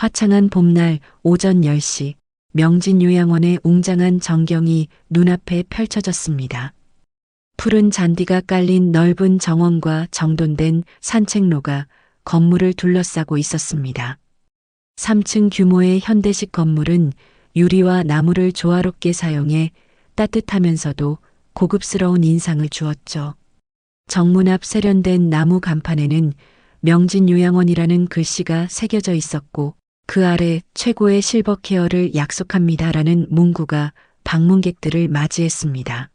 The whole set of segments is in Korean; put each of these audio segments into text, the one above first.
화창한 봄날 오전 10시 명진요양원의 웅장한 전경이 눈앞에 펼쳐졌습니다. 푸른 잔디가 깔린 넓은 정원과 정돈된 산책로가 건물을 둘러싸고 있었습니다. 3층 규모의 현대식 건물은 유리와 나무를 조화롭게 사용해 따뜻하면서도 고급스러운 인상을 주었죠. 정문 앞 세련된 나무 간판에는 명진요양원이라는 글씨가 새겨져 있었고 그 아래 최고의 실버 케어를 약속합니다라는 문구가 방문객들을 맞이했습니다.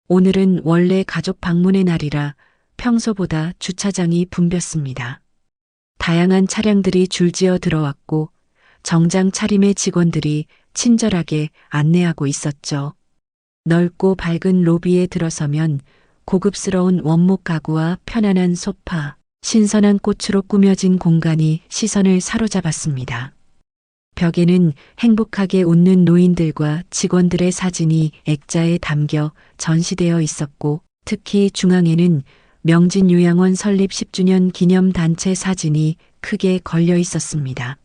오늘은 원래 가족 방문의 날이라 평소보다 주차장이 붐볐습니다. 다양한 차량들이 줄지어 들어왔고 정장 차림의 직원들이 친절하게 안내하고 있었죠. 넓고 밝은 로비에 들어서면 고급스러운 원목 가구와 편안한 소파, 신선한 꽃으로 꾸며진 공간이 시선을 사로잡았습니다. 벽에는 행복하게 웃는 노인들과 직원들의 사진이 액자에 담겨 전시되어 있었고 특히 중앙에는 명진요양원 설립 10주년 기념 단체 사진이 크게 걸려 있었습니다.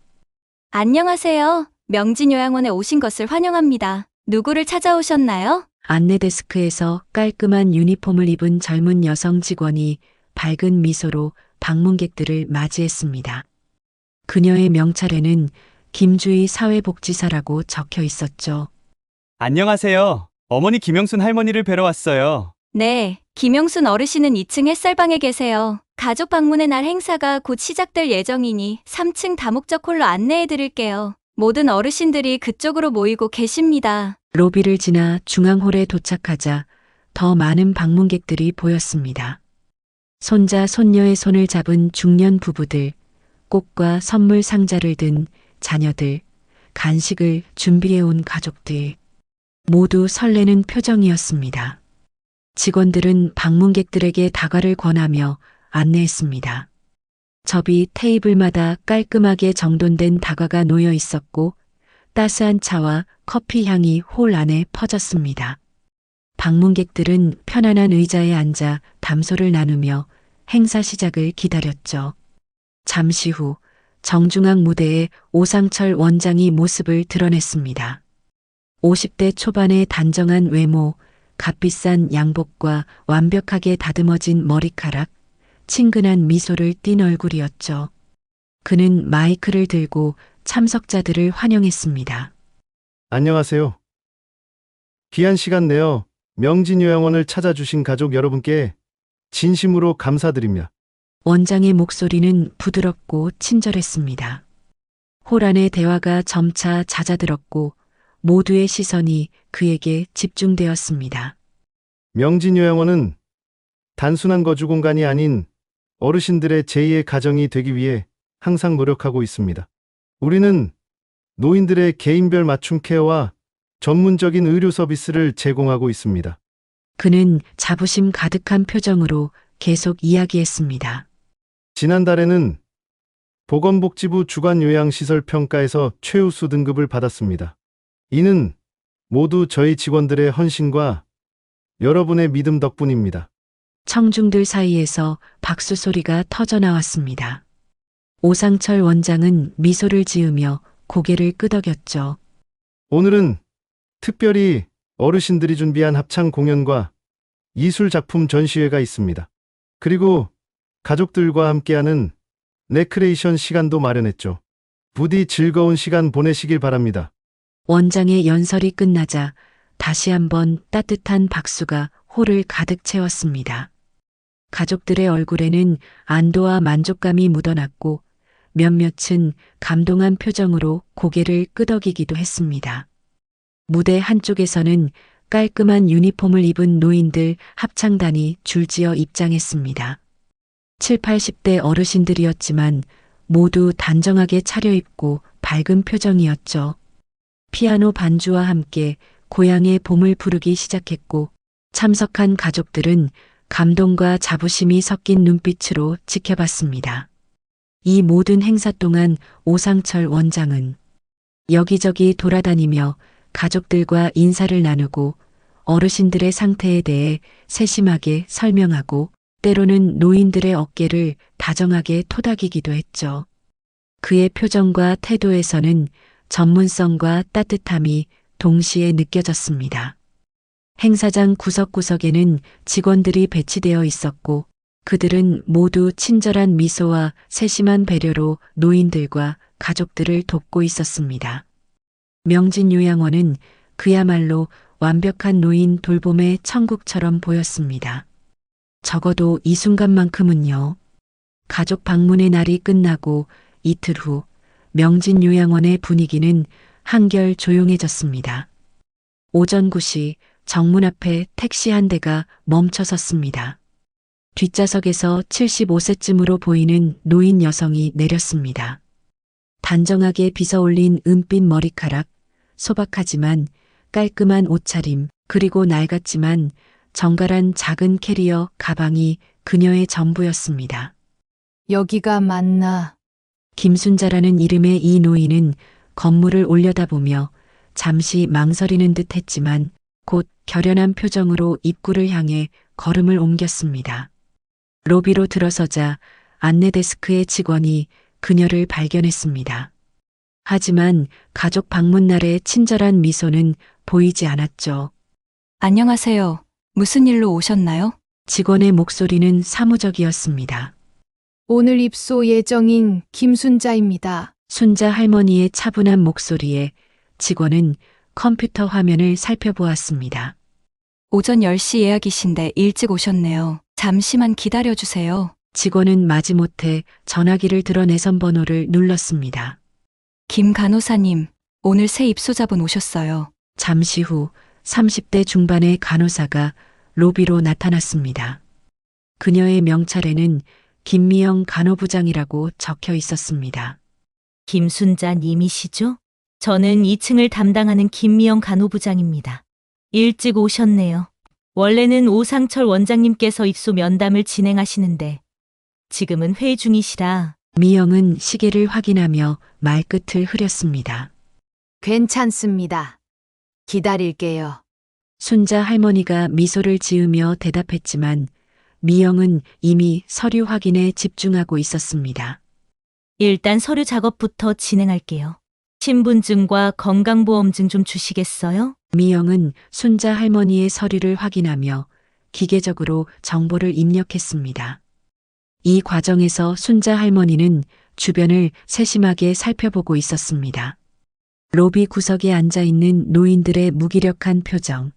안녕하세요. 명진요양원에 오신 것을 환영합니다. 누구를 찾아오셨나요? 안내 데스크에서 깔끔한 유니폼을 입은 젊은 여성 직원이 밝은 미소로 방문객들을 맞이했습니다. 그녀의 명찰에는 김주희 사회복지사라고 적혀 있었죠. 안녕하세요. 어머니 김영순 할머니를 뵈러 왔어요. 네, 김영순 어르신은 2층 햇살방에 계세요. 가족 방문의 날 행사가 곧 시작될 예정이니 3층 다목적 홀로 안내해 드릴게요. 모든 어르신들이 그쪽으로 모이고 계십니다. 로비를 지나 중앙홀에 도착하자 더 많은 방문객들이 보였습니다. 손자, 손녀의 손을 잡은 중년 부부들, 꽃과 선물 상자를 든 자녀들, 간식을 준비해온 가족들, 모두 설레는 표정이었습니다. 직원들은 방문객들에게 다과를 권하며 안내했습니다. 접이 테이블마다 깔끔하게 정돈된 다과가 놓여 있었고 따스한 차와 커피 향이 홀 안에 퍼졌습니다. 방문객들은 편안한 의자에 앉아 담소를 나누며 행사 시작을 기다렸죠. 잠시 후 정중앙 무대에 오상철 원장이 모습을 드러냈습니다. 50대 초반의 단정한 외모, 값비싼 양복과 완벽하게 다듬어진 머리카락, 친근한 미소를 띤 얼굴이었죠. 그는 마이크를 들고 참석자들을 환영했습니다. 안녕하세요. 귀한 시간 내어 명진요양원을 찾아주신 가족 여러분께 진심으로 감사드립니다. 원장의 목소리는 부드럽고 친절했습니다. 홀 안의 대화가 점차 잦아들었고 모두의 시선이 그에게 집중되었습니다. 명진요양원은 단순한 거주 공간이 아닌 어르신들의 제2의 가정이 되기 위해 항상 노력하고 있습니다. 우리는 노인들의 개인별 맞춤 케어와 전문적인 의료 서비스를 제공하고 있습니다. 그는 자부심 가득한 표정으로 계속 이야기했습니다. 지난달에는 보건복지부 주간요양시설 평가에서 최우수 등급을 받았습니다. 이는 모두 저희 직원들의 헌신과 여러분의 믿음 덕분입니다. 청중들 사이에서 박수 소리가 터져나왔습니다. 오상철 원장은 미소를 지으며 고개를 끄덕였죠. 오늘은 특별히 어르신들이 준비한 합창 공연과 예술 작품 전시회가 있습니다. 그리고 가족들과 함께하는 레크레이션 시간도 마련했죠. 부디 즐거운 시간 보내시길 바랍니다. 원장의 연설이 끝나자 다시 한번 따뜻한 박수가 홀을 가득 채웠습니다. 가족들의 얼굴에는 안도와 만족감이 묻어났고 몇몇은 감동한 표정으로 고개를 끄덕이기도 했습니다. 무대 한쪽에서는 깔끔한 유니폼을 입은 노인들 합창단이 줄지어 입장했습니다. 7, 80대 어르신들이었지만 모두 단정하게 차려입고 밝은 표정이었죠. 피아노 반주와 함께 고향의 봄을 부르기 시작했고 참석한 가족들은 감동과 자부심이 섞인 눈빛으로 지켜봤습니다. 이 모든 행사 동안 오상철 원장은 여기저기 돌아다니며 가족들과 인사를 나누고 어르신들의 상태에 대해 세심하게 설명하고 때로는 노인들의 어깨를 다정하게 토닥이기도 했죠. 그의 표정과 태도에서는 전문성과 따뜻함이 동시에 느껴졌습니다. 행사장 구석구석에는 직원들이 배치되어 있었고 그들은 모두 친절한 미소와 세심한 배려로 노인들과 가족들을 돕고 있었습니다. 명진요양원은 그야말로 완벽한 노인 돌봄의 천국처럼 보였습니다. 적어도 이 순간만큼은요. 가족 방문의 날이 끝나고 이틀 후 명진요양원의 분위기는 한결 조용해졌습니다. 오전 9시 정문 앞에 택시 한 대가 멈춰섰습니다. 뒷좌석에서 75세쯤으로 보이는 노인 여성이 내렸습니다. 단정하게 빗어올린 은빛 머리카락, 소박하지만 깔끔한 옷차림, 그리고 낡았지만 정갈한 작은 캐리어 가방이 그녀의 전부였습니다. 여기가 맞나? 김순자라는 이름의 이 노인은 건물을 올려다보며 잠시 망설이는 듯 했지만 곧 결연한 표정으로 입구를 향해 걸음을 옮겼습니다. 로비로 들어서자 안내 데스크의 직원이 그녀를 발견했습니다. 하지만 가족 방문 날의 친절한 미소는 보이지 않았죠. 안녕하세요. 무슨 일로 오셨나요? 직원의 목소리는 사무적이었습니다. 오늘 입소 예정인 김순자입니다. 순자 할머니의 차분한 목소리에 직원은 컴퓨터 화면을 살펴보았습니다. 오전 10시 예약이신데 일찍 오셨네요. 잠시만 기다려주세요. 직원은 마지못해 전화기를 들어 내선 번호를 눌렀습니다. 김 간호사님, 오늘 새 입소자분 오셨어요. 잠시 후 30대 중반의 간호사가 로비로 나타났습니다. 그녀의 명찰에는 김미영 간호부장이라고 적혀 있었습니다. 김순자 님이시죠? 저는 2층을 담당하는 김미영 간호부장입니다. 일찍 오셨네요. 원래는 오상철 원장님께서 입소 면담을 진행하시는데 지금은 회의 중이시라. 미영은 시계를 확인하며 말끝을 흐렸습니다. 괜찮습니다. 기다릴게요. 순자 할머니가 미소를 지으며 대답했지만 미영은 이미 서류 확인에 집중하고 있었습니다. 일단 서류 작업부터 진행할게요. 신분증과 건강보험증 좀 주시겠어요? 미영은 순자 할머니의 서류를 확인하며 기계적으로 정보를 입력했습니다. 이 과정에서 순자 할머니는 주변을 세심하게 살펴보고 있었습니다. 로비 구석에 앉아 있는 노인들의 무기력한 표정,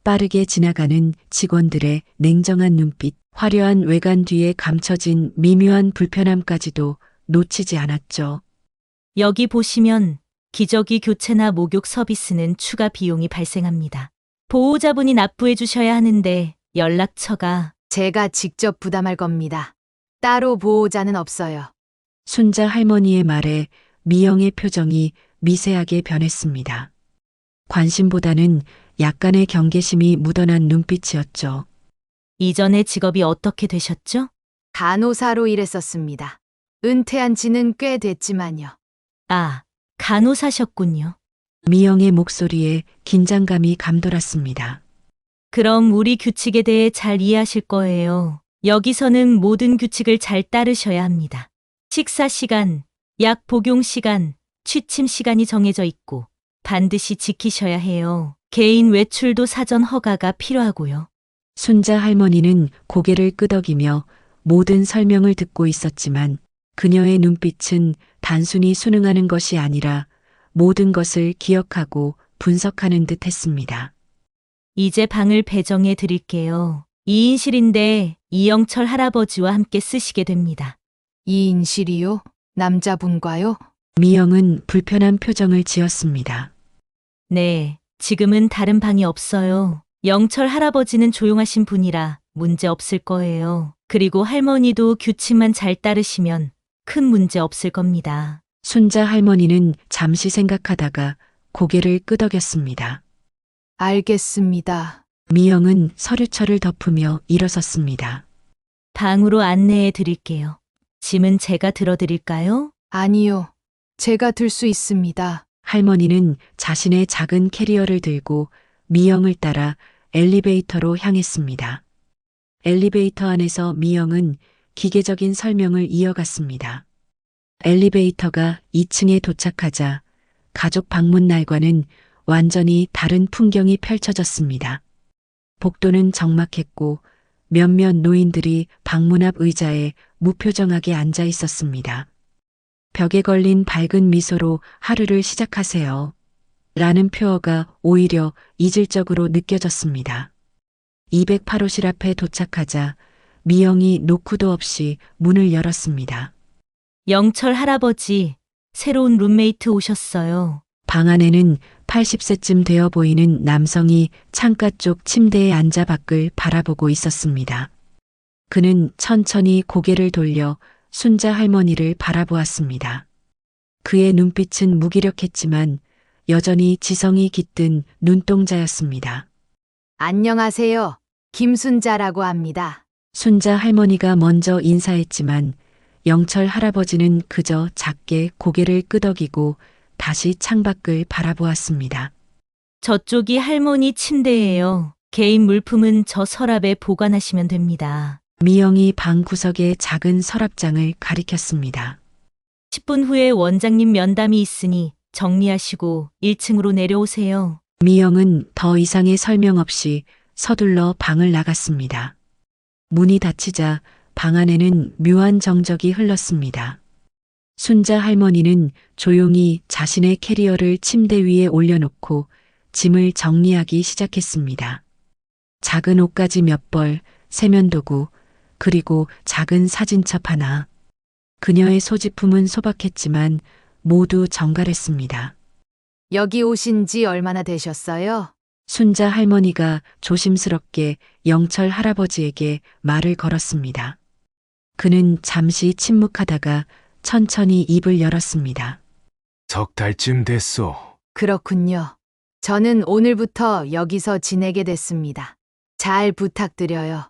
빠르게 지나가는 직원들의 냉정한 눈빛, 화려한 외관 뒤에 감춰진 미묘한 불편함까지도 놓치지 않았죠. 여기 보시면 기저귀 교체나 목욕 서비스는 추가 비용이 발생합니다. 보호자분이 납부해 주셔야 하는데 연락처가 제가 직접 부담할 겁니다. 따로 보호자는 없어요. 순자 할머니의 말에 미영의 표정이 미세하게 변했습니다. 관심보다는 약간의 경계심이 묻어난 눈빛이었죠. 이전의 직업이 어떻게 되셨죠? 간호사로 일했었습니다. 은퇴한 지는 꽤 됐지만요. 아, 간호사셨군요. 미영의 목소리에 긴장감이 감돌았습니다. 그럼 우리 규칙에 대해 잘 이해하실 거예요. 여기서는 모든 규칙을 잘 따르셔야 합니다. 식사 시간, 약 복용 시간, 취침 시간이 정해져 있고 반드시 지키셔야 해요. 개인 외출도 사전 허가가 필요하고요. 순자 할머니는 고개를 끄덕이며 모든 설명을 듣고 있었지만 그녀의 눈빛은 단순히 순응하는 것이 아니라 모든 것을 기억하고 분석하는 듯 했습니다. 이제 방을 배정해 드릴게요. 2인실인데 이영철 할아버지와 함께 쓰시게 됩니다. 2인실이요? 남자분과요? 미영은 불편한 표정을 지었습니다. 네, 지금은 다른 방이 없어요. 영철 할아버지는 조용하신 분이라 문제 없을 거예요. 그리고 할머니도 규칙만 잘 따르시면 큰 문제 없을 겁니다. 순자 할머니는 잠시 생각하다가 고개를 끄덕였습니다. 알겠습니다. 미영은 서류철을 덮으며 일어섰습니다. 방으로 안내해 드릴게요. 짐은 제가 들어드릴까요? 아니요. 제가 들 수 있습니다. 할머니는 자신의 작은 캐리어를 들고 미영을 따라 엘리베이터로 향했습니다. 엘리베이터 안에서 미영은 기계적인 설명을 이어갔습니다. 엘리베이터가 2층에 도착하자 가족 방문 날과는 완전히 다른 풍경이 펼쳐졌습니다. 복도는 적막했고 몇몇 노인들이 방문 앞 의자에 무표정하게 앉아 있었습니다. 벽에 걸린 밝은 미소로 하루를 시작하세요. 라는 표어가 오히려 이질적으로 느껴졌습니다. 208호실 앞에 도착하자 미영이 노크도 없이 문을 열었습니다. 영철 할아버지, 새로운 룸메이트 오셨어요. 방 안에는 80세쯤 되어 보이는 남성이 창가 쪽 침대에 앉아 밖을 바라보고 있었습니다. 그는 천천히 고개를 돌려 순자 할머니를 바라보았습니다. 그의 눈빛은 무기력했지만 여전히 지성이 깃든 눈동자였습니다. 안녕하세요. 김순자라고 합니다. 순자 할머니가 먼저 인사했지만 영철 할아버지는 그저 작게 고개를 끄덕이고 다시 창밖을 바라보았습니다. 저쪽이 할머니 침대예요. 개인 물품은 저 서랍에 보관하시면 됩니다. 미영이 방 구석에 작은 서랍장을 가리켰습니다. 10분 후에 원장님 면담이 있으니 정리하시고 1층으로 내려오세요. 미영은 더 이상의 설명 없이 서둘러 방을 나갔습니다. 문이 닫히자 방 안에는 묘한 정적이 흘렀습니다. 순자 할머니는 조용히 자신의 캐리어를 침대 위에 올려놓고 짐을 정리하기 시작했습니다. 작은 옷가지 몇 벌, 세면도구, 그리고 작은 사진첩 하나. 그녀의 소지품은 소박했지만 모두 정갈했습니다. 여기 오신 지 얼마나 되셨어요? 순자 할머니가 조심스럽게 영철 할아버지에게 말을 걸었습니다. 그는 잠시 침묵하다가 천천히 입을 열었습니다. 석 달쯤 됐소. 그렇군요. 저는 오늘부터 여기서 지내게 됐습니다. 잘 부탁드려요.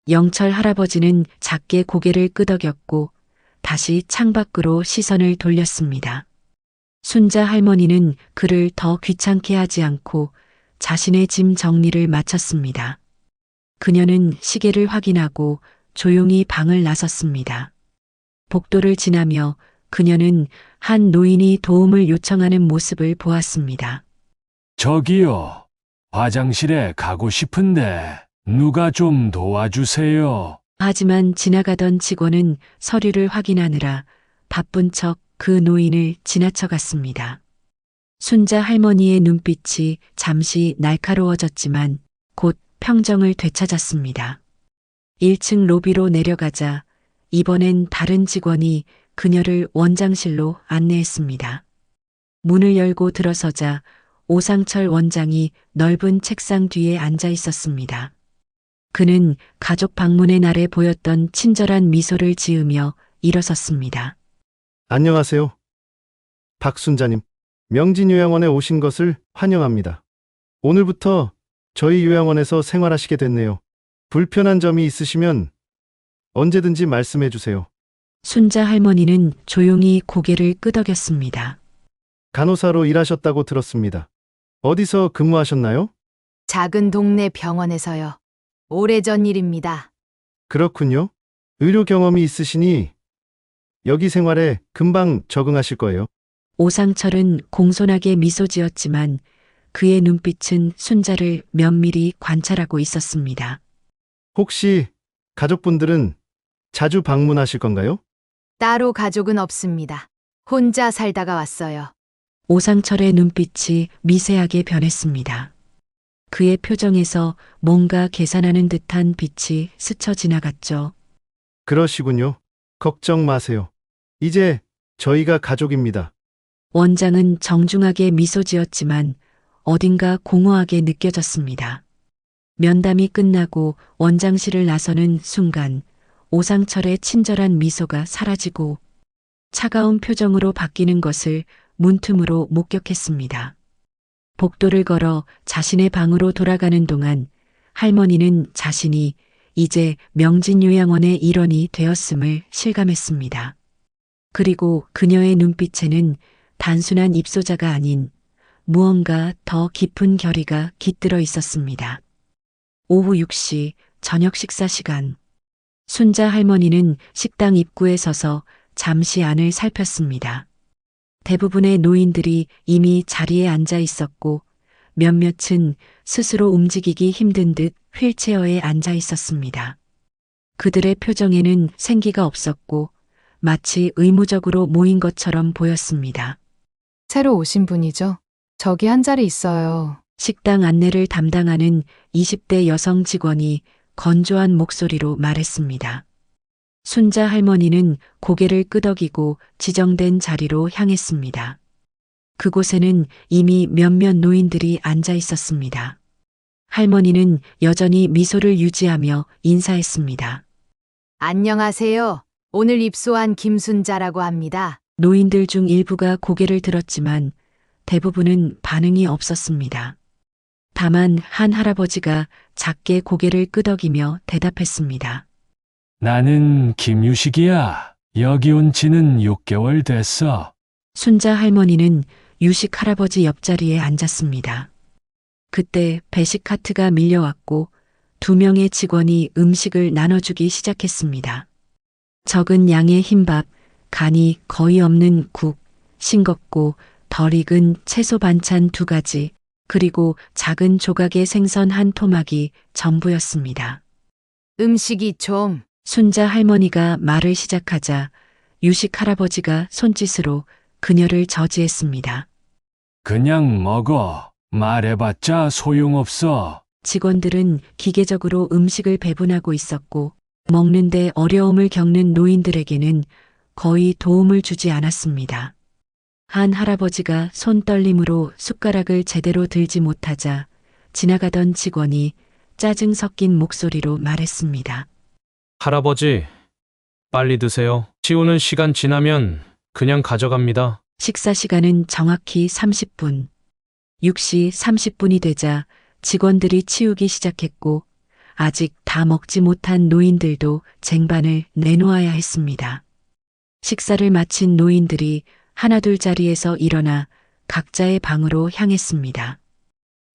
영철 할아버지는 작게 고개를 끄덕였고 다시 창밖으로 시선을 돌렸습니다. 순자 할머니는 그를 더 귀찮게 하지 않고 자신의 짐 정리를 마쳤습니다. 그녀는 시계를 확인하고 조용히 방을 나섰습니다. 복도를 지나며 그녀는 한 노인이 도움을 요청하는 모습을 보았습니다. 저기요. 화장실에 가고 싶은데 누가 좀 도와주세요. 하지만 지나가던 직원은 서류를 확인하느라 바쁜 척 그 노인을 지나쳐갔습니다. 순자 할머니의 눈빛이 잠시 날카로워졌지만 곧 평정을 되찾았습니다. 1층 로비로 내려가자 이번엔 다른 직원이 그녀를 원장실로 안내했습니다. 문을 열고 들어서자 오상철 원장이 넓은 책상 뒤에 앉아 있었습니다. 그는 가족 방문의 날에 보였던 친절한 미소를 지으며 일어섰습니다. 안녕하세요. 박순자님, 명진요양원에 오신 것을 환영합니다. 오늘부터 저희 요양원에서 생활하시게 됐네요. 불편한 점이 있으시면 언제든지 말씀해 주세요. 순자 할머니는 조용히 고개를 끄덕였습니다. 간호사로 일하셨다고 들었습니다. 어디서 근무하셨나요? 작은 동네 병원에서요. 오래전 일입니다. 그렇군요. 의료 경험이 있으시니 여기 생활에 금방 적응하실 거예요. 오상철은 공손하게 미소 지었지만 그의 눈빛은 순자를 면밀히 관찰하고 있었습니다. 혹시 가족분들은 자주 방문하실 건가요? 따로 가족은 없습니다. 혼자 살다가 왔어요. 오상철의 눈빛이 미세하게 변했습니다. 그의 표정에서 뭔가 계산하는 듯한 빛이 스쳐 지나갔죠. 그러시군요. 걱정 마세요. 이제 저희가 가족입니다. 원장은 정중하게 미소 지었지만 어딘가 공허하게 느껴졌습니다. 면담이 끝나고 원장실을 나서는 순간 오상철의 친절한 미소가 사라지고 차가운 표정으로 바뀌는 것을 문틈으로 목격했습니다. 복도를 걸어 자신의 방으로 돌아가는 동안 할머니는 자신이 이제 명진요양원의 일원이 되었음을 실감했습니다. 그리고 그녀의 눈빛에는 단순한 입소자가 아닌 무언가 더 깊은 결의가 깃들어 있었습니다. 오후 6시 저녁 식사 시간. 순자 할머니는 식당 입구에 서서 잠시 안을 살폈습니다. 대부분의 노인들이 이미 자리에 앉아 있었고 몇몇은 스스로 움직이기 힘든 듯 휠체어에 앉아 있었습니다. 그들의 표정에는 생기가 없었고 마치 의무적으로 모인 것처럼 보였습니다. 새로 오신 분이죠? 저기 한 자리 있어요. 식당 안내를 담당하는 20대 여성 직원이 건조한 목소리로 말했습니다. 순자 할머니는 고개를 끄덕이고 지정된 자리로 향했습니다. 그곳에는 이미 몇몇 노인들이 앉아 있었습니다. 할머니는 여전히 미소를 유지하며 인사했습니다. 안녕하세요. 오늘 입소한 김순자라고 합니다. 노인들 중 일부가 고개를 들었지만 대부분은 반응이 없었습니다. 다만 한 할아버지가 작게 고개를 끄덕이며 대답했습니다. 나는 김유식이야. 여기 온 지는 6개월 됐어. 순자 할머니는 유식 할아버지 옆자리에 앉았습니다. 그때 배식 카트가 밀려왔고 2명의 직원이 음식을 나눠주기 시작했습니다. 적은 양의 흰밥, 간이 거의 없는 국, 싱겁고 덜 익은 채소 반찬 2가지, 그리고 작은 조각의 생선 1토막이 전부였습니다. 음식이 좀 순자 할머니가 말을 시작하자 유식 할아버지가 손짓으로 그녀를 저지했습니다. 그냥 먹어. 말해봤자 소용없어. 직원들은 기계적으로 음식을 배분하고 있었고 먹는데 어려움을 겪는 노인들에게는 거의 도움을 주지 않았습니다. 한 할아버지가 손떨림으로 숟가락을 제대로 들지 못하자 지나가던 직원이 짜증 섞인 목소리로 말했습니다. 할아버지, 빨리 드세요. 치우는 시간 지나면 그냥 가져갑니다. 식사 시간은 정확히 30분. 6시 30분이 되자 직원들이 치우기 시작했고 아직 다 먹지 못한 노인들도 쟁반을 내놓아야 했습니다. 식사를 마친 노인들이 하나둘 자리에서 일어나 각자의 방으로 향했습니다.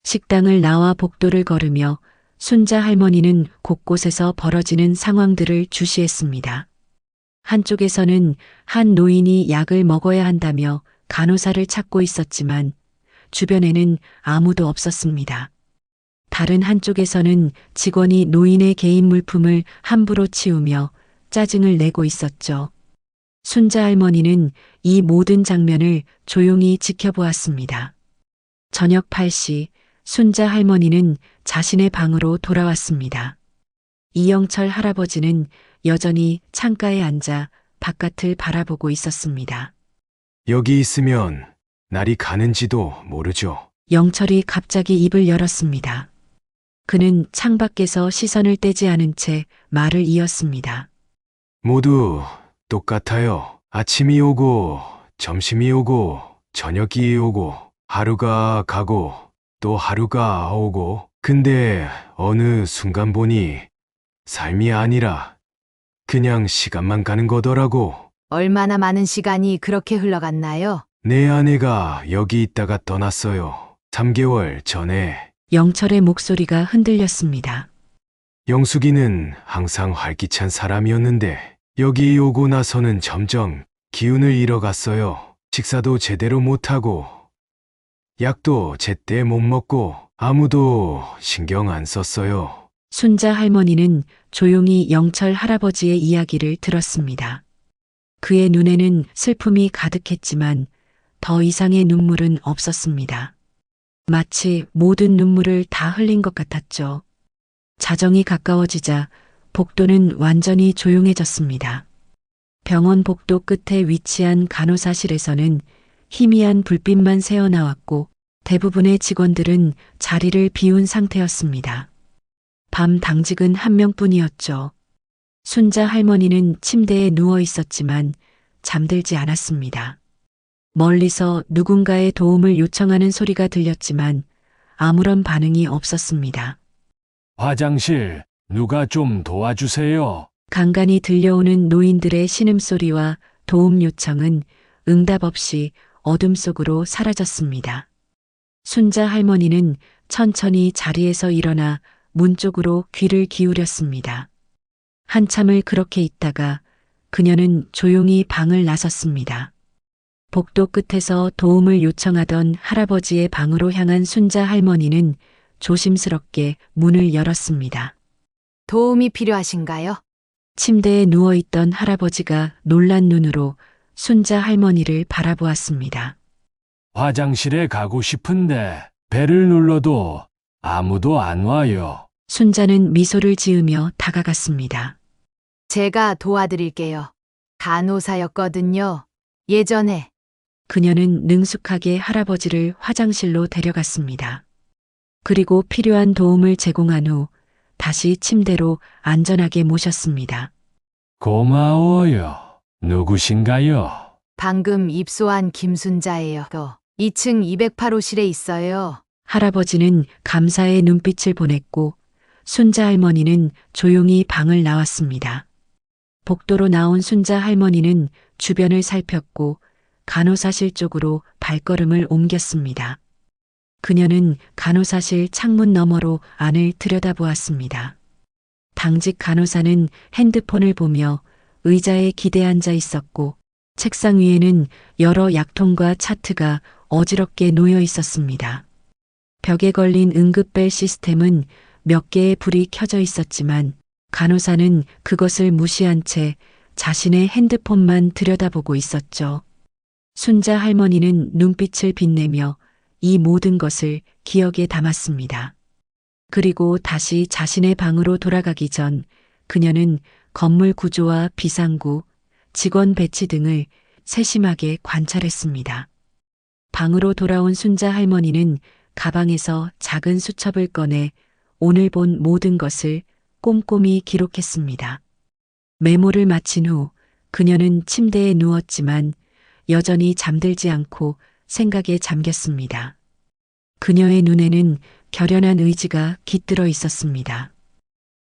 식당을 나와 복도를 걸으며 순자 할머니는 곳곳에서 벌어지는 상황들을 주시했습니다. 한쪽에서는 한 노인이 약을 먹어야 한다며 간호사를 찾고 있었지만 주변에는 아무도 없었습니다. 다른 한쪽에서는 직원이 노인의 개인 물품을 함부로 치우며 짜증을 내고 있었죠. 순자 할머니는 이 모든 장면을 조용히 지켜보았습니다. 저녁 8시 순자 할머니는 자신의 방으로 돌아왔습니다. 이영철 할아버지는 여전히 창가에 앉아 바깥을 바라보고 있었습니다. 여기 있으면 날이 가는지도 모르죠. 영철이 갑자기 입을 열었습니다. 그는 창밖에서 시선을 떼지 않은 채 말을 이었습니다. 모두 똑같아요. 아침이 오고, 점심이 오고, 저녁이 오고, 하루가 가고, 또 하루가 오고. 근데 어느 순간 보니 삶이 아니라 그냥 시간만 가는 거더라고. 얼마나 많은 시간이 그렇게 흘러갔나요? 내 아내가 여기 있다가 떠났어요. 3개월 전에. 영철의 목소리가 흔들렸습니다. 영숙이는 항상 활기찬 사람이었는데 여기 오고 나서는 점점 기운을 잃어갔어요. 식사도 제대로 못하고 약도 제때 못 먹고 아무도 신경 안 썼어요. 순자 할머니는 조용히 영철 할아버지의 이야기를 들었습니다. 그의 눈에는 슬픔이 가득했지만 더 이상의 눈물은 없었습니다. 마치 모든 눈물을 다 흘린 것 같았죠. 자정이 가까워지자 복도는 완전히 조용해졌습니다. 병원 복도 끝에 위치한 간호사실에서는 희미한 불빛만 새어나왔고 대부분의 직원들은 자리를 비운 상태였습니다. 밤 당직은 한 명뿐이었죠. 순자 할머니는 침대에 누워 있었지만 잠들지 않았습니다. 멀리서 누군가의 도움을 요청하는 소리가 들렸지만 아무런 반응이 없었습니다. 화장실 누가 좀 도와주세요. 간간이 들려오는 노인들의 신음소리와 도움 요청은 응답 없이 어둠 속으로 사라졌습니다. 순자 할머니는 천천히 자리에서 일어나 문 쪽으로 귀를 기울였습니다. 한참을 그렇게 있다가 그녀는 조용히 방을 나섰습니다. 복도 끝에서 도움을 요청하던 할아버지의 방으로 향한 순자 할머니는 조심스럽게 문을 열었습니다. 도움이 필요하신가요? 침대에 누워있던 할아버지가 놀란 눈으로 순자 할머니를 바라보았습니다. 화장실에 가고 싶은데 배를 눌러도 아무도 안 와요. 순자는 미소를 지으며 다가갔습니다. 제가 도와드릴게요. 간호사였거든요. 예전에. 그녀는 능숙하게 할아버지를 화장실로 데려갔습니다. 그리고 필요한 도움을 제공한 후 다시 침대로 안전하게 모셨습니다. 고마워요. 누구신가요? 방금 입소한 김순자예요. 2층 208호실에 있어요. 할아버지는 감사의 눈빛을 보냈고 순자 할머니는 조용히 방을 나왔습니다. 복도로 나온 순자 할머니는 주변을 살폈고 간호사실 쪽으로 발걸음을 옮겼습니다. 그녀는 간호사실 창문 너머로 안을 들여다보았습니다. 당직 간호사는 핸드폰을 보며 의자에 기대 앉아 있었고 책상 위에는 여러 약통과 차트가 어지럽게 놓여 있었습니다. 벽에 걸린 응급벨 시스템은 몇 개의 불이 켜져 있었지만 간호사는 그것을 무시한 채 자신의 핸드폰만 들여다보고 있었죠. 순자 할머니는 눈빛을 빛내며 이 모든 것을 기억에 담았습니다. 그리고 다시 자신의 방으로 돌아가기 전 그녀는 건물 구조와 비상구, 직원 배치 등을 세심하게 관찰했습니다. 방으로 돌아온 순자 할머니는 가방에서 작은 수첩을 꺼내 오늘 본 모든 것을 꼼꼼히 기록했습니다. 메모를 마친 후 그녀는 침대에 누웠지만 여전히 잠들지 않고 생각에 잠겼습니다. 그녀의 눈에는 결연한 의지가 깃들어 있었습니다.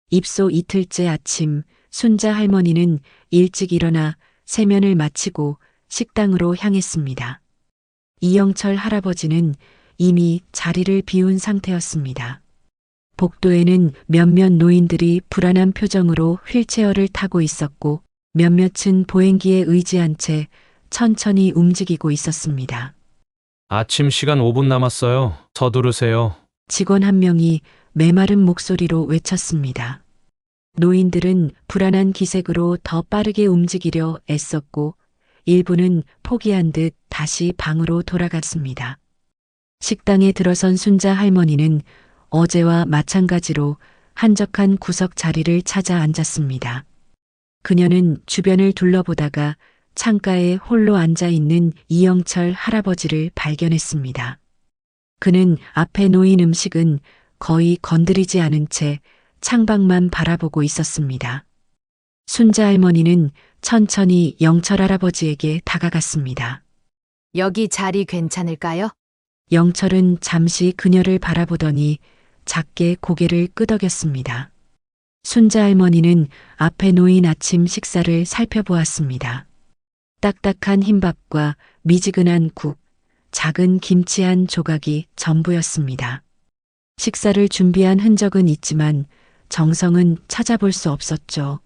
입소 이틀째 아침 순자 할머니는 일찍 일어나 세면을 마치고 식당으로 향했습니다. 이영철 할아버지는 이미 자리를 비운 상태였습니다. 복도에는 몇몇 노인들이 불안한 표정으로 휠체어를 타고 있었고 몇몇은 보행기에 의지한 채 천천히 움직이고 있었습니다. 아침 시간 5분 남았어요. 서두르세요. 직원 한 명이 메마른 목소리로 외쳤습니다. 노인들은 불안한 기색으로 더 빠르게 움직이려 애썼고 일부는 포기한 듯 다시 방으로 돌아갔습니다. 식당에 들어선 순자 할머니는 어제와 마찬가지로 한적한 구석 자리를 찾아 앉았습니다. 그녀는 주변을 둘러보다가 창가에 홀로 앉아 있는 이영철 할아버지를 발견했습니다. 그는 앞에 놓인 음식은 거의 건드리지 않은 채 창밖만 바라보고 있었습니다. 순자 할머니는 천천히 영철 할아버지에게 다가갔습니다. 여기 자리 괜찮을까요? 영철은 잠시 그녀를 바라보더니 작게 고개를 끄덕였습니다. 순자 할머니는 앞에 놓인 아침 식사를 살펴보았습니다. 딱딱한 흰밥과 미지근한 국, 작은 김치 한 조각이 전부였습니다. 식사를 준비한 흔적은 있지만 정성은 찾아볼 수 없었죠.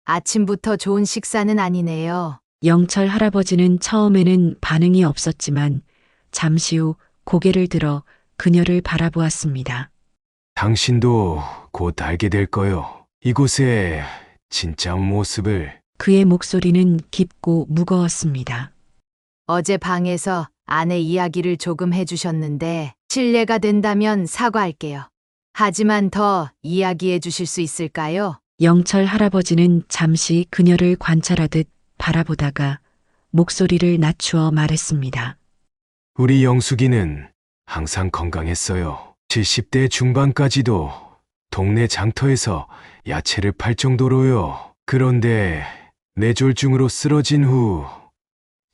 아침부터 좋은 식사는 아니네요. 영철 할아버지는 처음에는 반응이 없었지만 잠시 후 고개를 들어 그녀를 바라보았습니다. 당신도 곧 알게 될 거요. 이곳의 진짜 모습을. 그의 목소리는 깊고 무거웠습니다. 어제 방에서 아내 이야기를 조금 해주셨는데 실례가 된다면 사과할게요. 하지만 더 이야기해 주실 수 있을까요? 영철 할아버지는 잠시 그녀를 관찰하듯 바라보다가 목소리를 낮추어 말했습니다. 우리 영숙이는 항상 건강했어요. 70대 중반까지도 동네 장터에서 야채를 팔 정도로요. 그런데 뇌졸중으로 쓰러진 후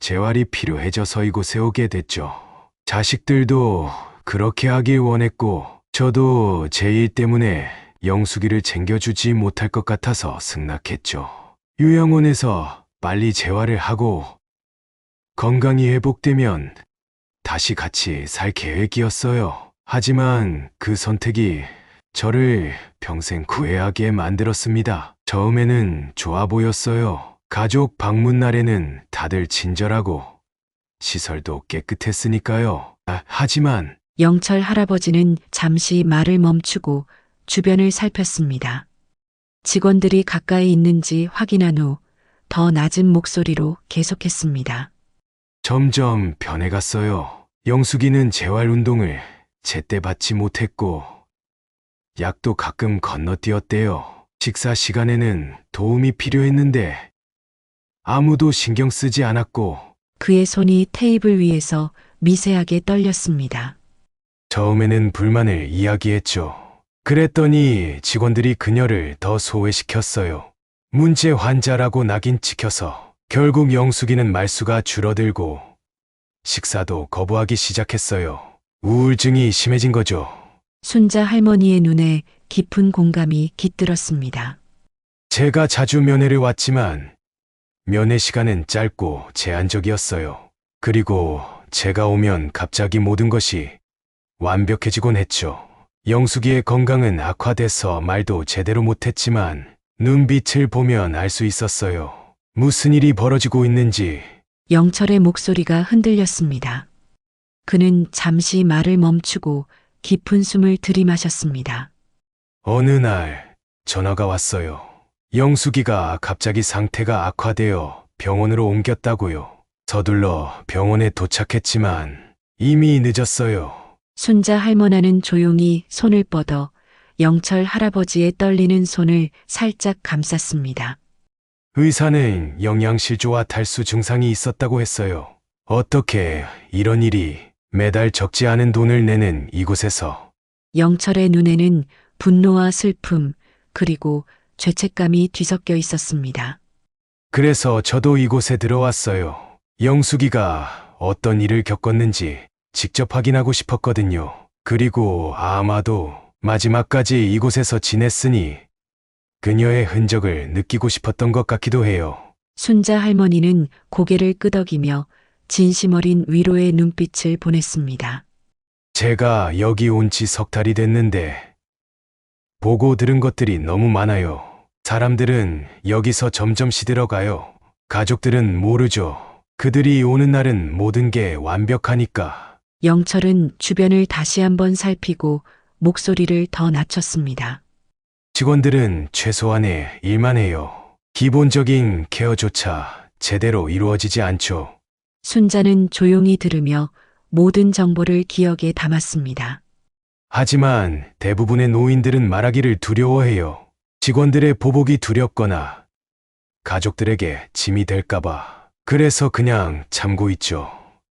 재활이 필요해져서 이곳에 오게 됐죠. 자식들도 그렇게 하길 원했고 저도 제 일 때문에 영숙이를 챙겨주지 못할 것 같아서 승낙했죠. 요양원에서 빨리 재활을 하고 건강이 회복되면 다시 같이 살 계획이었어요. 하지만 그 선택이 저를 평생 후회하게 만들었습니다. 처음에는 좋아 보였어요. 가족 방문 날에는 다들 친절하고 시설도 깨끗했으니까요. 하지만 영철 할아버지는 잠시 말을 멈추고 주변을 살폈습니다. 직원들이 가까이 있는지 확인한 후 더 낮은 목소리로 계속했습니다. 점점 변해갔어요. 영숙이는 재활 운동을 제때 받지 못했고 약도 가끔 건너뛰었대요. 식사 시간에는 도움이 필요했는데 아무도 신경 쓰지 않았고 그의 손이 테이블 위에서 미세하게 떨렸습니다. 처음에는 불만을 이야기했죠. 그랬더니 직원들이 그녀를 더 소외시켰어요. 문제 환자라고 낙인 찍혀서 결국 영숙이는 말수가 줄어들고 식사도 거부하기 시작했어요. 우울증이 심해진 거죠. 순자 할머니의 눈에 깊은 공감이 깃들었습니다. 제가 자주 면회를 왔지만 면회 시간은 짧고 제한적이었어요. 그리고 제가 오면 갑자기 모든 것이 완벽해지곤 했죠. 영숙이의 건강은 악화돼서 말도 제대로 못했지만 눈빛을 보면 알 수 있었어요. 무슨 일이 벌어지고 있는지. 영철의 목소리가 흔들렸습니다. 그는 잠시 말을 멈추고 깊은 숨을 들이마셨습니다. 어느 날 전화가 왔어요. 영숙이가 갑자기 상태가 악화되어 병원으로 옮겼다고요. 서둘러 병원에 도착했지만 이미 늦었어요. 순자 할머니는 조용히 손을 뻗어 영철 할아버지의 떨리는 손을 살짝 감쌌습니다. 의사는 영양실조와 탈수 증상이 있었다고 했어요. 어떻게 이런 일이 매달 적지 않은 돈을 내는 이곳에서. 영철의 눈에는 분노와 슬픔 그리고 죄책감이 뒤섞여 있었습니다. 그래서 저도 이곳에 들어왔어요. 영숙이가 어떤 일을 겪었는지 직접 확인하고 싶었거든요. 그리고 아마도 마지막까지 이곳에서 지냈으니 그녀의 흔적을 느끼고 싶었던 것 같기도 해요. 순자 할머니는 고개를 끄덕이며 진심 어린 위로의 눈빛을 보냈습니다. 제가 여기 온 지 석 달이 됐는데 보고 들은 것들이 너무 많아요. 사람들은 여기서 점점 시들어가요. 가족들은 모르죠. 그들이 오는 날은 모든 게 완벽하니까. 영철은 주변을 다시 한번 살피고 목소리를 더 낮췄습니다. 직원들은 최소한의 일만 해요. 기본적인 케어조차 제대로 이루어지지 않죠. 순자는 조용히 들으며 모든 정보를 기억에 담았습니다. 하지만 대부분의 노인들은 말하기를 두려워해요. 직원들의 보복이 두렵거나 가족들에게 짐이 될까봐. 그래서 그냥 참고 있죠.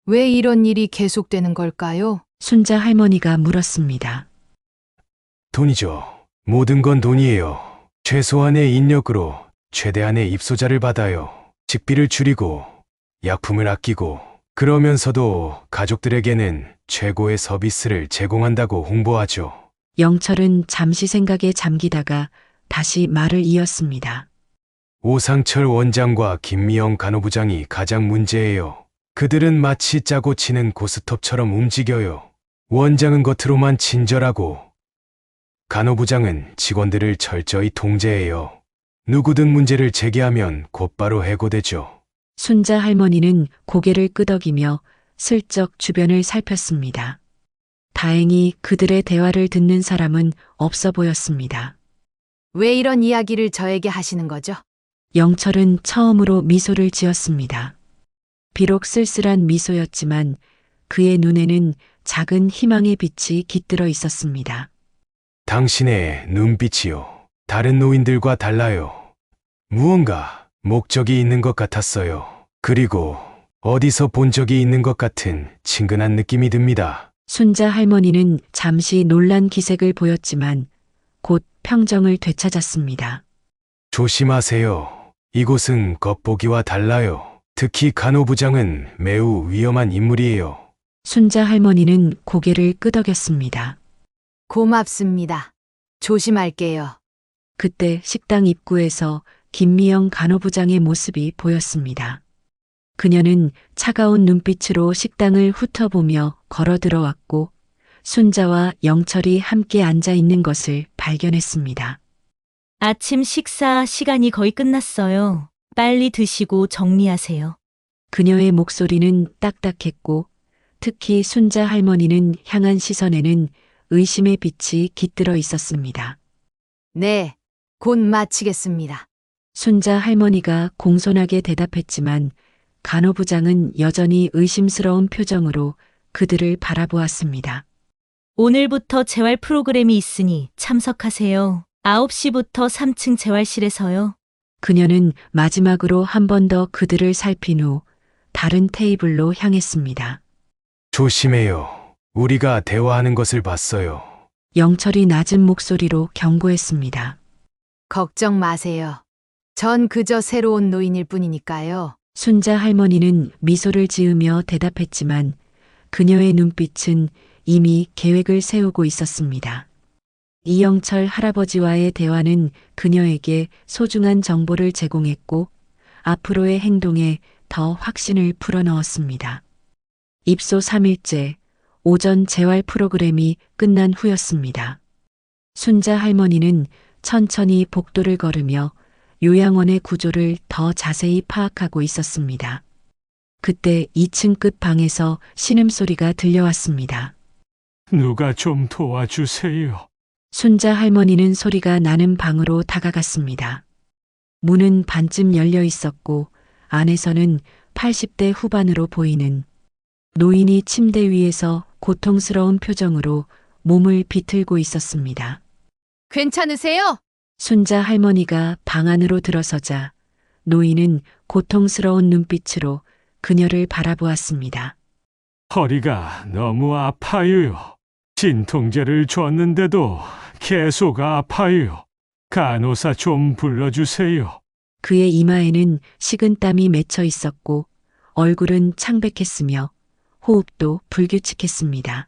왜 이런 일이 계속되는 걸까요? 순자 할머니가 물었습니다. 돈이죠. 모든 건 돈이에요. 최소한의 인력으로 최대한의 입소자를 받아요. 식비를 줄이고 약품을 아끼고 그러면서도 가족들에게는 최고의 서비스를 제공한다고 홍보하죠. 영철은 잠시 생각에 잠기다가 다시 말을 이었습니다. 오상철 원장과 김미영 간호부장이 가장 문제예요. 그들은 마치 짜고 치는 고스톱처럼 움직여요. 원장은 겉으로만 친절하고 간호부장은 직원들을 철저히 통제해요. 누구든 문제를 제기하면 곧바로 해고되죠. 순자 할머니는 고개를 끄덕이며 슬쩍 주변을 살폈습니다. 다행히 그들의 대화를 듣는 사람은 없어 보였습니다. 왜 이런 이야기를 저에게 하시는 거죠? 영철은 처음으로 미소를 지었습니다. 비록 쓸쓸한 미소였지만 그의 눈에는 작은 희망의 빛이 깃들어 있었습니다. 당신의 눈빛이요. 다른 노인들과 달라요. 무언가 목적이 있는 것 같았어요. 그리고 어디서 본 적이 있는 것 같은 친근한 느낌이 듭니다. 순자 할머니는 잠시 놀란 기색을 보였지만 곧 평정을 되찾았습니다. 조심하세요. 이곳은 겉보기와 달라요. 특히 간호부장은 매우 위험한 인물이에요. 순자 할머니는 고개를 끄덕였습니다. 고맙습니다. 조심할게요. 그때 식당 입구에서 김미영 간호부장의 모습이 보였습니다. 그녀는 차가운 눈빛으로 식당을 훑어보며 걸어 들어왔고 순자와 영철이 함께 앉아 있는 것을 발견했습니다. 아침 식사 시간이 거의 끝났어요. 빨리 드시고 정리하세요. 그녀의 목소리는 딱딱했고 특히 순자 할머니는 향한 시선에는 의심의 빛이 깃들어 있었습니다. 네, 곧 마치겠습니다. 순자 할머니가 공손하게 대답했지만 간호부장은 여전히 의심스러운 표정으로 그들을 바라보았습니다. 오늘부터 재활 프로그램이 있으니 참석하세요. 9시부터 3층 재활실에서요. 그녀는 마지막으로 한 번 더 그들을 살핀 후 다른 테이블로 향했습니다. 조심해요. 우리가 대화하는 것을 봤어요. 영철이 낮은 목소리로 경고했습니다. 걱정 마세요. 전 그저 새로운 노인일 뿐이니까요. 순자 할머니는 미소를 지으며 대답했지만 그녀의 눈빛은 이미 계획을 세우고 있었습니다. 이영철 할아버지와의 대화는 그녀에게 소중한 정보를 제공했고 앞으로의 행동에 더 확신을 불어넣었습니다. 입소 3일째 오전 재활 프로그램이 끝난 후였습니다. 순자 할머니는 천천히 복도를 걸으며 요양원의 구조를 더 자세히 파악하고 있었습니다. 그때 2층 끝 방에서 신음소리가 들려왔습니다. 누가 좀 도와주세요. 순자 할머니는 소리가 나는 방으로 다가갔습니다. 문은 반쯤 열려 있었고 안에서는 80대 후반으로 보이는 노인이 침대 위에서 고통스러운 표정으로 몸을 비틀고 있었습니다. 괜찮으세요? 순자 할머니가 방 안으로 들어서자 노인은 고통스러운 눈빛으로 그녀를 바라보았습니다. 허리가 너무 아파요. 진통제를 줬는데도 계속 아파요. 간호사 좀 불러주세요. 그의 이마에는 식은땀이 맺혀 있었고 얼굴은 창백했으며 호흡도 불규칙했습니다.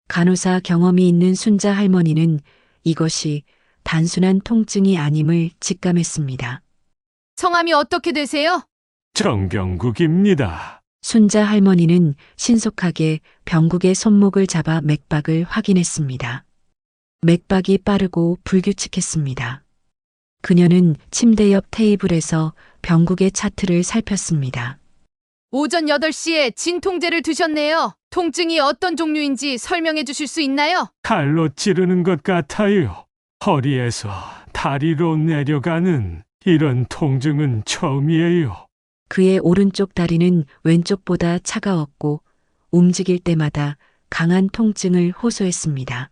간호사 경험이 있는 순자 할머니는 이것이 단순한 통증이 아님을 직감했습니다. 성함이 어떻게 되세요? 정병국입니다. 순자 할머니는 신속하게 병국의 손목을 잡아 맥박을 확인했습니다. 맥박이 빠르고 불규칙했습니다. 그녀는 침대 옆 테이블에서 병국의 차트를 살폈습니다. 오전 8시에 진통제를 드셨네요. 통증이 어떤 종류인지 설명해 주실 수 있나요? 칼로 찌르는 것 같아요. 허리에서 다리로 내려가는 이런 통증은 처음이에요. 그의 오른쪽 다리는 왼쪽보다 차가웠고 움직일 때마다 강한 통증을 호소했습니다.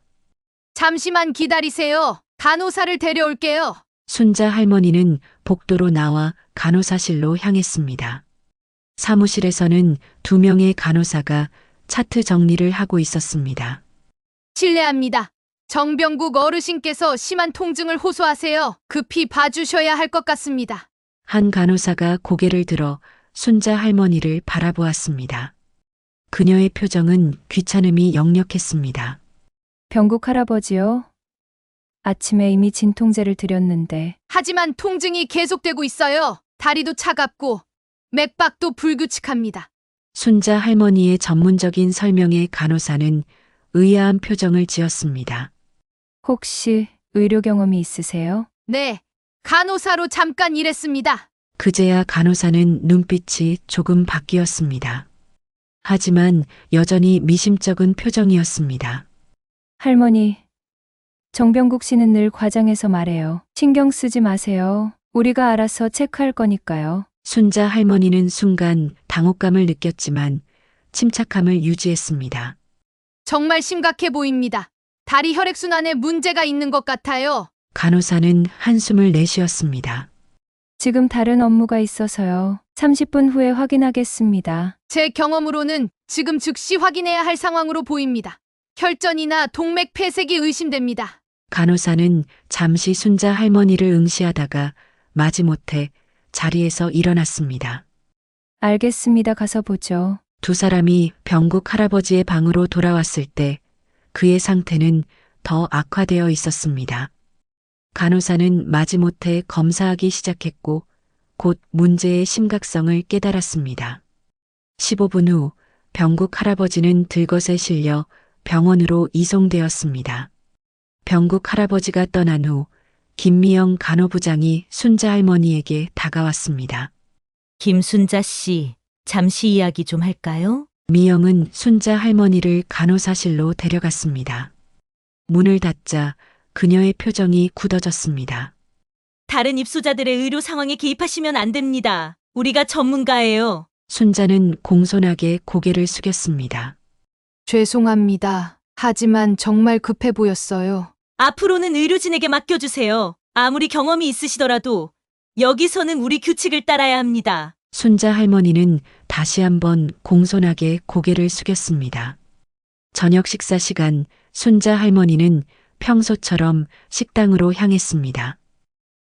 잠시만 기다리세요. 간호사를 데려올게요. 순자 할머니는 복도로 나와 간호사실로 향했습니다. 사무실에서는 2명의 간호사가 차트 정리를 하고 있었습니다. 실례합니다. 정병국 어르신께서 심한 통증을 호소하세요. 급히 봐주셔야 할 것 같습니다. 한 간호사가 고개를 들어 순자 할머니를 바라보았습니다. 그녀의 표정은 귀찮음이 역력했습니다. 병국 할아버지요. 아침에 이미 진통제를 드렸는데 하지만 통증이 계속되고 있어요. 다리도 차갑고 맥박도 불규칙합니다. 순자 할머니의 전문적인 설명에 간호사는 의아한 표정을 지었습니다. 혹시 의료 경험이 있으세요? 네, 간호사로 잠깐 일했습니다. 그제야 간호사는 눈빛이 조금 바뀌었습니다. 하지만 여전히 미심쩍은 표정이었습니다. 할머니, 정병국 씨는 늘 과장해서 말해요. 신경 쓰지 마세요. 우리가 알아서 체크할 거니까요. 순자 할머니는 순간 당혹감을 느꼈지만 침착함을 유지했습니다. 정말 심각해 보입니다. 다리 혈액순환에 문제가 있는 것 같아요. 간호사는 한숨을 내쉬었습니다. 지금 다른 업무가 있어서요. 30분 후에 확인하겠습니다. 제 경험으로는 지금 즉시 확인해야 할 상황으로 보입니다. 혈전이나 동맥 폐색이 의심됩니다. 간호사는 잠시 순자 할머니를 응시하다가 마지못해 자리에서 일어났습니다. 알겠습니다. 가서 보죠. 2사람이 병국 할아버지의 방으로 돌아왔을 때 그의 상태는 더 악화되어 있었습니다. 간호사는 마지못해 검사하기 시작했고 곧 문제의 심각성을 깨달았습니다. 15분 후 병국 할아버지는 들것에 실려 병원으로 이송되었습니다. 병국 할아버지가 떠난 후 김미영 간호부장이 순자 할머니에게 다가왔습니다. 김순자 씨, 잠시 이야기 좀 할까요? 미영은 순자 할머니를 간호사실로 데려갔습니다. 문을 닫자 그녀의 표정이 굳어졌습니다. 다른 입소자들의 의료 상황에 개입하시면 안 됩니다. 우리가 전문가예요. 순자는 공손하게 고개를 숙였습니다. 죄송합니다. 하지만 정말 급해 보였어요. 앞으로는 의료진에게 맡겨주세요. 아무리 경험이 있으시더라도 여기서는 우리 규칙을 따라야 합니다. 순자 할머니는 다시 한번 공손하게 고개를 숙였습니다. 저녁 식사 시간 순자 할머니는 평소처럼 식당으로 향했습니다.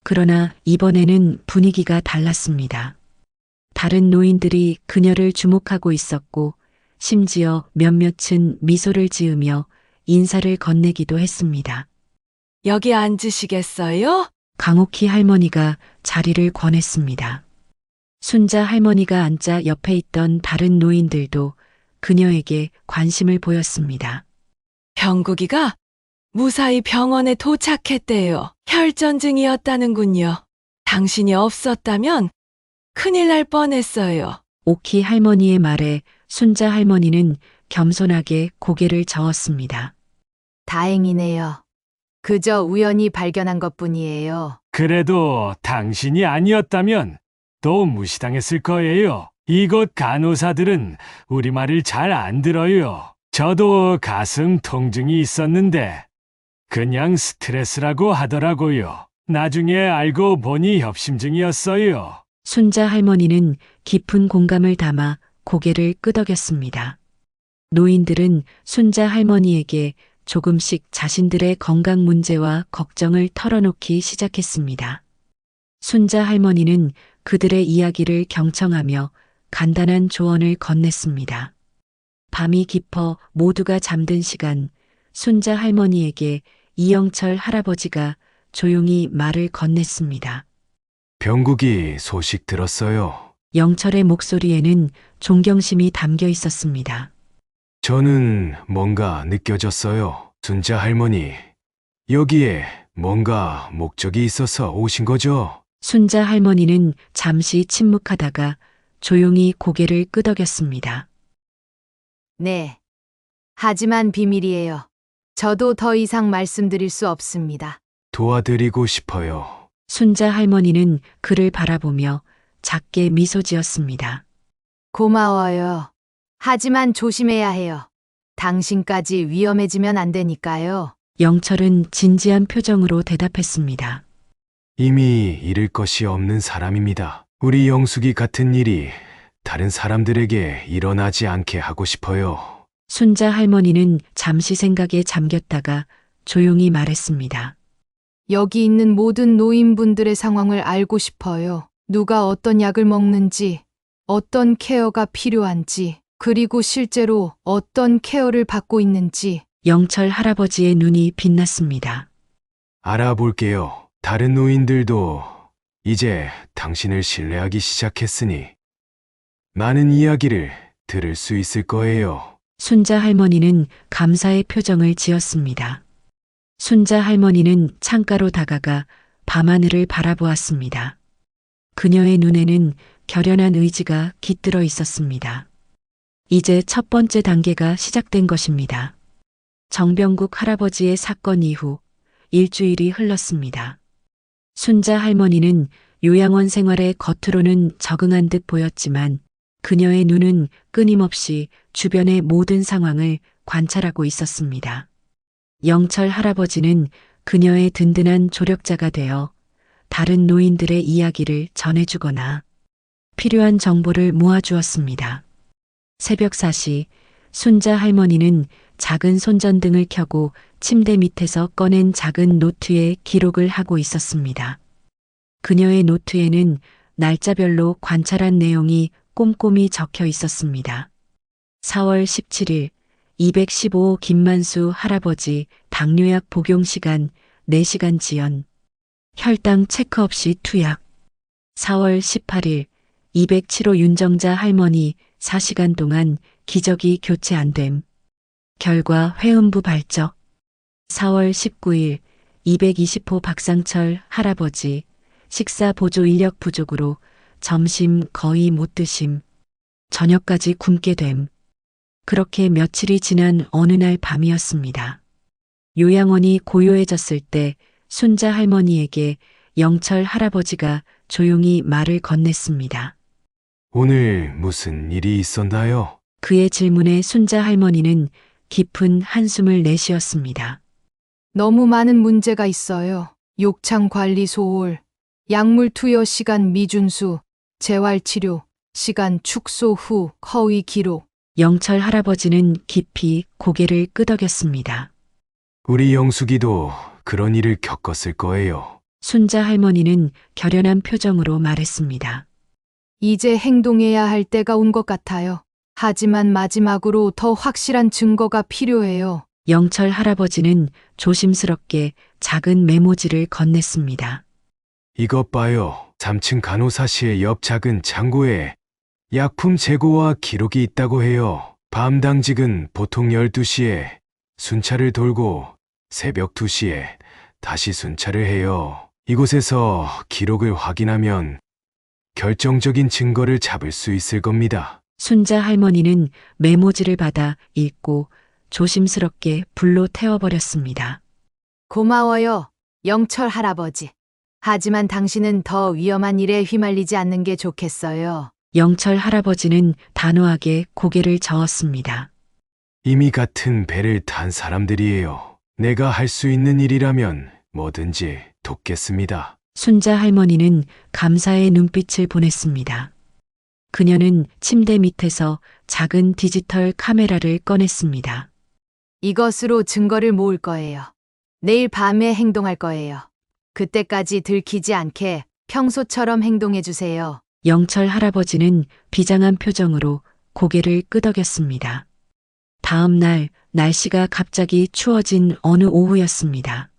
그러나 이번에는 분위기가 달랐습니다. 다른 노인들이 그녀를 주목하고 있었고 심지어 몇몇은 미소를 지으며 인사를 건네기도 했습니다. 여기 앉으시겠어요? 강옥희 할머니가 자리를 권했습니다. 순자 할머니가 앉자 옆에 있던 다른 노인들도 그녀에게 관심을 보였습니다. 병국이가 무사히 병원에 도착했대요. 혈전증이었다는군요. 당신이 없었다면 큰일 날 뻔했어요. 옥희 할머니의 말에 순자 할머니는 겸손하게 고개를 저었습니다. 다행이네요. 그저 우연히 발견한 것뿐이에요. 그래도 당신이 아니었다면 또 무시당했을 거예요. 이곳 간호사들은 우리말을 잘 안 들어요. 저도 가슴 통증이 있었는데 그냥 스트레스라고 하더라고요. 나중에 알고 보니 협심증이었어요. 순자 할머니는 깊은 공감을 담아 고개를 끄덕였습니다. 노인들은 순자 할머니에게 조금씩 자신들의 건강 문제와 걱정을 털어놓기 시작했습니다. 순자 할머니는 그들의 이야기를 경청하며 간단한 조언을 건넸습니다. 밤이 깊어 모두가 잠든 시간, 순자 할머니에게 이영철 할아버지가 조용히 말을 건넸습니다. 병국이 소식 들었어요. 영철의 목소리에는 존경심이 담겨 있었습니다. 저는 뭔가 느껴졌어요. 순자 할머니, 여기에 뭔가 목적이 있어서 오신 거죠? 순자 할머니는 잠시 침묵하다가 조용히 고개를 끄덕였습니다. 네. 하지만 비밀이에요. 저도 더 이상 말씀드릴 수 없습니다. 도와드리고 싶어요. 순자 할머니는 그를 바라보며 작게 미소 지었습니다. 고마워요. 하지만 조심해야 해요. 당신까지 위험해지면 안 되니까요. 영철은 진지한 표정으로 대답했습니다. 이미 잃을 것이 없는 사람입니다. 우리 영숙이 같은 일이 다른 사람들에게 일어나지 않게 하고 싶어요. 순자 할머니는 잠시 생각에 잠겼다가 조용히 말했습니다. 여기 있는 모든 노인분들의 상황을 알고 싶어요. 누가 어떤 약을 먹는지, 어떤 케어가 필요한지, 그리고 실제로 어떤 케어를 받고 있는지. 영철 할아버지의 눈이 빛났습니다. 알아볼게요. 다른 노인들도 이제 당신을 신뢰하기 시작했으니 많은 이야기를 들을 수 있을 거예요. 순자 할머니는 감사의 표정을 지었습니다. 순자 할머니는 창가로 다가가 밤하늘을 바라보았습니다. 그녀의 눈에는 결연한 의지가 깃들어 있었습니다. 이제 첫 번째 단계가 시작된 것입니다. 정병국 할아버지의 사건 이후 일주일이 흘렀습니다. 순자 할머니는 요양원 생활에 겉으로는 적응한 듯 보였지만 그녀의 눈은 끊임없이 주변의 모든 상황을 관찰하고 있었습니다. 영철 할아버지는 그녀의 든든한 조력자가 되어 다른 노인들의 이야기를 전해주거나 필요한 정보를 모아주었습니다. 새벽 4시 순자 할머니는 작은 손전등을 켜고 침대 밑에서 꺼낸 작은 노트에 기록을 하고 있었습니다. 그녀의 노트에는 날짜별로 관찰한 내용이 꼼꼼히 적혀 있었습니다. 4월 17일 215호 김만수 할아버지 당뇨약 복용 시간 4시간 지연. 혈당 체크 없이 투약. 4월 18일 207호 윤정자 할머니 4시간 동안 기저귀 교체 안 됨. 결과 회음부 발적. 4월 19일 220호 박상철 할아버지 식사 보조 인력 부족으로 점심 거의 못 드심. 저녁까지 굶게 됨. 그렇게 며칠이 지난 어느 날 밤이었습니다. 요양원이 고요해졌을 때 순자 할머니에게 영철 할아버지가 조용히 말을 건넸습니다. 오늘 무슨 일이 있었나요? 그의 질문에 순자 할머니는 깊은 한숨을 내쉬었습니다. 너무 많은 문제가 있어요. 욕창 관리 소홀, 약물 투여 시간 미준수, 재활치료, 시간 축소 후 허위 기록. 영철 할아버지는 깊이 고개를 끄덕였습니다. 우리 영숙이도 그런 일을 겪었을 거예요. 순자 할머니는 결연한 표정으로 말했습니다. 이제 행동해야 할 때가 온 것 같아요. 하지만 마지막으로 더 확실한 증거가 필요해요. 영철 할아버지는 조심스럽게 작은 메모지를 건넸습니다. 이것 봐요. 3층 간호사실 옆 작은 창고에 약품 재고와 기록이 있다고 해요. 밤 당직은 보통 12시에 순찰을 돌고 새벽 2시에 다시 순찰을 해요. 이곳에서 기록을 확인하면 결정적인 증거를 잡을 수 있을 겁니다. 순자 할머니는 메모지를 받아 읽고 조심스럽게 불로 태워버렸습니다. 고마워요, 영철 할아버지. 하지만 당신은 더 위험한 일에 휘말리지 않는 게 좋겠어요. 영철 할아버지는 단호하게 고개를 저었습니다. 이미 같은 배를 탄 사람들이에요. 내가 할 수 있는 일이라면 뭐든지 돕겠습니다. 순자 할머니는 감사의 눈빛을 보냈습니다. 그녀는 침대 밑에서 작은 디지털 카메라를 꺼냈습니다. 이것으로 증거를 모을 거예요. 내일 밤에 행동할 거예요. 그때까지 들키지 않게 평소처럼 행동해 주세요. 영철 할아버지는 비장한 표정으로 고개를 끄덕였습니다. 다음 날 날씨가 갑자기 추워진 어느 오후였습니다.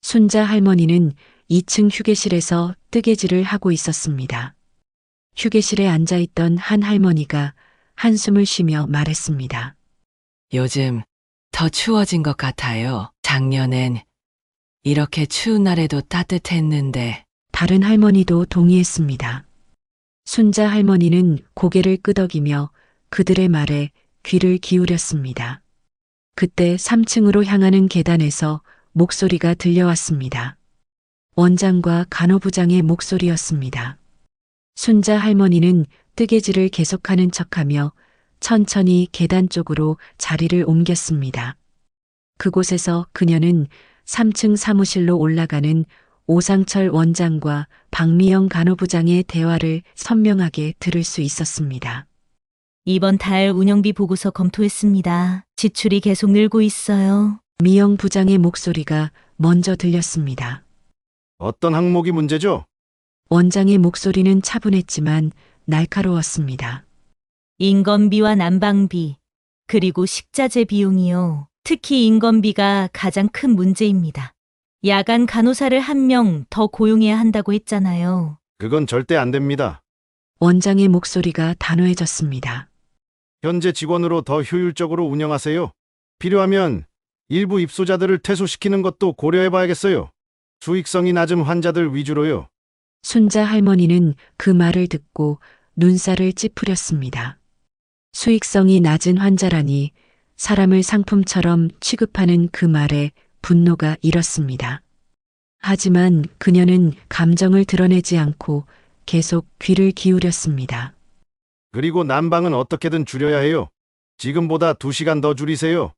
순자 할머니는 2층 휴게실에서 뜨개질을 하고 있었습니다. 휴게실에 앉아있던 한 할머니가 한숨을 쉬며 말했습니다. 요즘 더 추워진 것 같아요. 작년엔 이렇게 추운 날에도 따뜻했는데. 다른 할머니도 동의했습니다. 순자 할머니는 고개를 끄덕이며 그들의 말에 귀를 기울였습니다. 그때 3층으로 향하는 계단에서 목소리가 들려왔습니다. 원장과 간호부장의 목소리였습니다. 순자 할머니는 뜨개질을 계속하는 척하며 천천히 계단 쪽으로 자리를 옮겼습니다. 그곳에서 그녀는 3층 사무실로 올라가는 오상철 원장과 박미영 간호부장의 대화를 선명하게 들을 수 있었습니다. 이번 달 운영비 보고서 검토했습니다. 지출이 계속 늘고 있어요. 미영 부장의 목소리가 먼저 들렸습니다. 어떤 항목이 문제죠? 원장의 목소리는 차분했지만 날카로웠습니다. 인건비와 난방비, 그리고 식자재 비용이요. 특히 인건비가 가장 큰 문제입니다. 야간 간호사를 1명 더 고용해야 한다고 했잖아요. 그건 절대 안 됩니다. 원장의 목소리가 단호해졌습니다. 현재 직원으로 더 효율적으로 운영하세요. 필요하면 일부 입소자들을 퇴소시키는 것도 고려해봐야겠어요. 수익성이 낮은 환자들 위주로요. 순자 할머니는 그 말을 듣고 눈살을 찌푸렸습니다. 수익성이 낮은 환자라니 사람을 상품처럼 취급하는 그 말에 분노가 일었습니다. 하지만 그녀는 감정을 드러내지 않고 계속 귀를 기울였습니다. 그리고 난방은 어떻게든 줄여야 해요. 지금보다 2시간 더 줄이세요.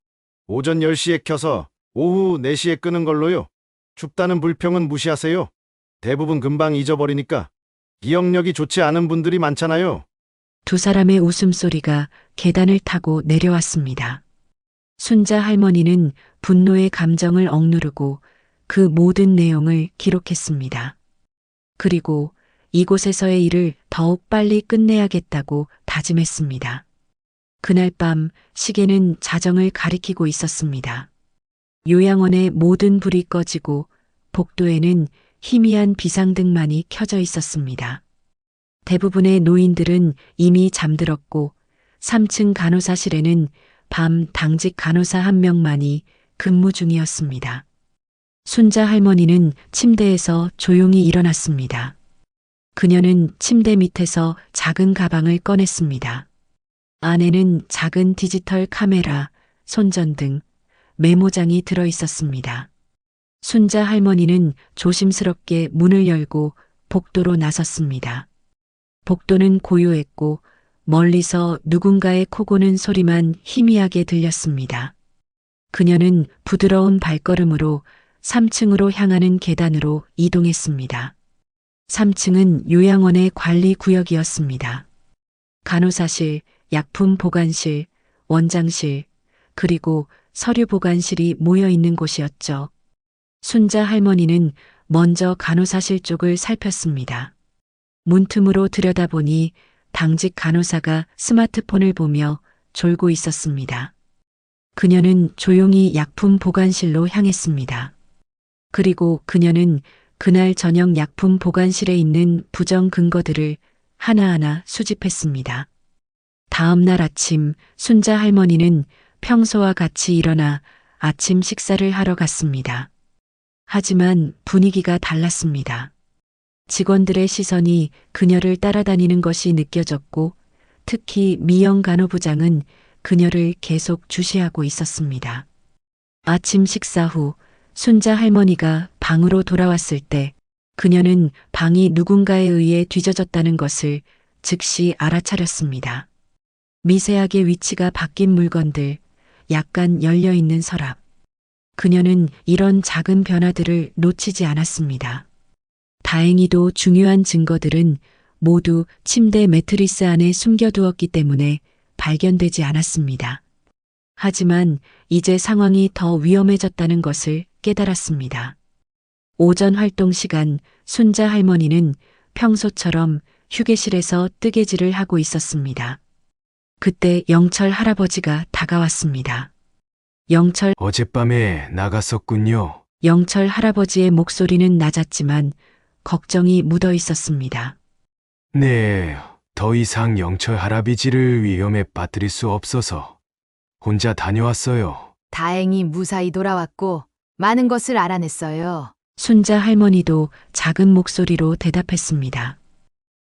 오전 10시에 켜서 오후 4시에 끄는 걸로요. 춥다는 불평은 무시하세요. 대부분 금방 잊어버리니까. 기억력이 좋지 않은 분들이 많잖아요. 두 사람의 웃음소리가 계단을 타고 내려왔습니다. 순자 할머니는 분노의 감정을 억누르고 그 모든 내용을 기록했습니다. 그리고 이곳에서의 일을 더욱 빨리 끝내야겠다고 다짐했습니다. 그날 밤 시계는 자정을 가리키고 있었습니다. 요양원의 모든 불이 꺼지고 복도에는 희미한 비상등만이 켜져 있었습니다. 대부분의 노인들은 이미 잠들었고 3층 간호사실에는 밤 당직 간호사 1명만이 근무 중이었습니다. 순자 할머니는 침대에서 조용히 일어났습니다. 그녀는 침대 밑에서 작은 가방을 꺼냈습니다. 안에는 작은 디지털 카메라, 손전등, 메모장이 들어 있었습니다. 순자 할머니는 조심스럽게 문을 열고 복도로 나섰습니다. 복도는 고요했고 멀리서 누군가의 코 고는 소리만 희미하게 들렸습니다. 그녀는 부드러운 발걸음으로 3층으로 향하는 계단으로 이동했습니다. 3층은 요양원의 관리 구역이었습니다. 간호사실, 약품 보관실, 원장실, 그리고 서류 보관실이 모여 있는 곳이었죠. 순자 할머니는 먼저 간호사실 쪽을 살폈습니다. 문틈으로 들여다보니 당직 간호사가 스마트폰을 보며 졸고 있었습니다. 그녀는 조용히 약품 보관실로 향했습니다. 그리고 그녀는 그날 저녁 약품 보관실에 있는 부정 근거들을 하나하나 수집했습니다. 다음 날 아침 순자 할머니는 평소와 같이 일어나 아침 식사를 하러 갔습니다. 하지만 분위기가 달랐습니다. 직원들의 시선이 그녀를 따라다니는 것이 느껴졌고 특히 미영 간호부장은 그녀를 계속 주시하고 있었습니다. 아침 식사 후 순자 할머니가 방으로 돌아왔을 때 그녀는 방이 누군가에 의해 뒤져졌다는 것을 즉시 알아차렸습니다. 미세하게 위치가 바뀐 물건들, 약간 열려있는 서랍. 그녀는 이런 작은 변화들을 놓치지 않았습니다. 다행히도 중요한 증거들은 모두 침대 매트리스 안에 숨겨두었기 때문에 발견되지 않았습니다. 하지만 이제 상황이 더 위험해졌다는 것을 깨달았습니다. 오전 활동 시간 순자 할머니는 평소처럼 휴게실에서 뜨개질을 하고 있었습니다. 그때 영철 할아버지가 다가왔습니다. 어젯밤에 나갔었군요. 영철 할아버지의 목소리는 낮았지만 걱정이 묻어 있었습니다. 네, 더 이상 영철 할아버지를 위험에 빠뜨릴 수 없어서 혼자 다녀왔어요. 다행히 무사히 돌아왔고 많은 것을 알아냈어요. 순자 할머니도 작은 목소리로 대답했습니다.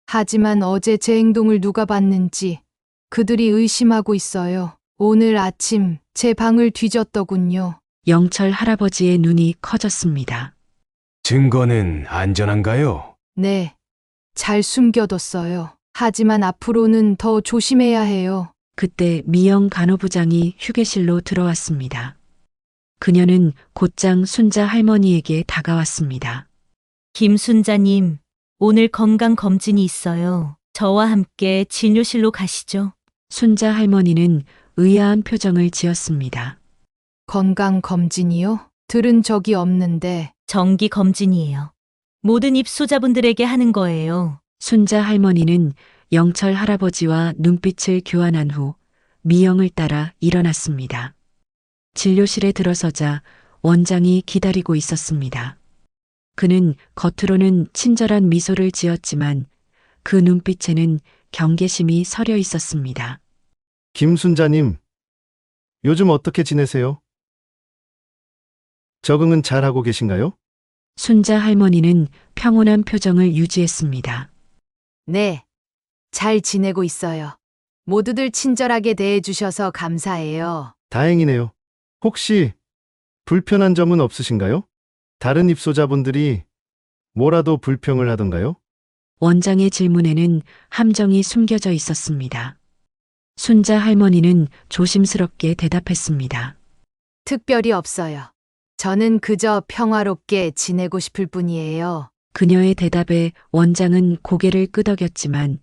하지만 어제 제 행동을 누가 봤는지 그들이 의심하고 있어요. 오늘 아침 제 방을 뒤졌더군요. 영철 할아버지의 눈이 커졌습니다. 증거는 안전한가요? 네, 잘 숨겨뒀어요. 하지만 앞으로는 더 조심해야 해요. 그때 미영 간호부장이 휴게실로 들어왔습니다. 그녀는 곧장 순자 할머니에게 다가왔습니다. 김순자님, 오늘 건강검진이 있어요. 저와 함께 진료실로 가시죠. 순자 할머니는 의아한 표정을 지었습니다. 건강검진이요? 들은 적이 없는데. 정기검진이에요. 모든 입소자분들에게 하는 거예요. 순자 할머니는 영철 할아버지와 눈빛을 교환한 후 미영을 따라 일어났습니다. 진료실에 들어서자 원장이 기다리고 있었습니다. 그는 겉으로는 친절한 미소를 지었지만 그 눈빛에는 경계심이 서려 있었습니다. 김순자님, 요즘 어떻게 지내세요? 적응은 잘하고 계신가요? 순자 할머니는 평온한 표정을 유지했습니다. 네, 잘 지내고 있어요. 모두들 친절하게 대해주셔서 감사해요. 다행이네요. 혹시 불편한 점은 없으신가요? 다른 입소자분들이 뭐라도 불평을 하던가요? 원장의 질문에는 함정이 숨겨져 있었습니다. 순자 할머니는 조심스럽게 대답했습니다. 특별히 없어요. 저는 그저 평화롭게 지내고 싶을 뿐이에요. 그녀의 대답에 원장은 고개를 끄덕였지만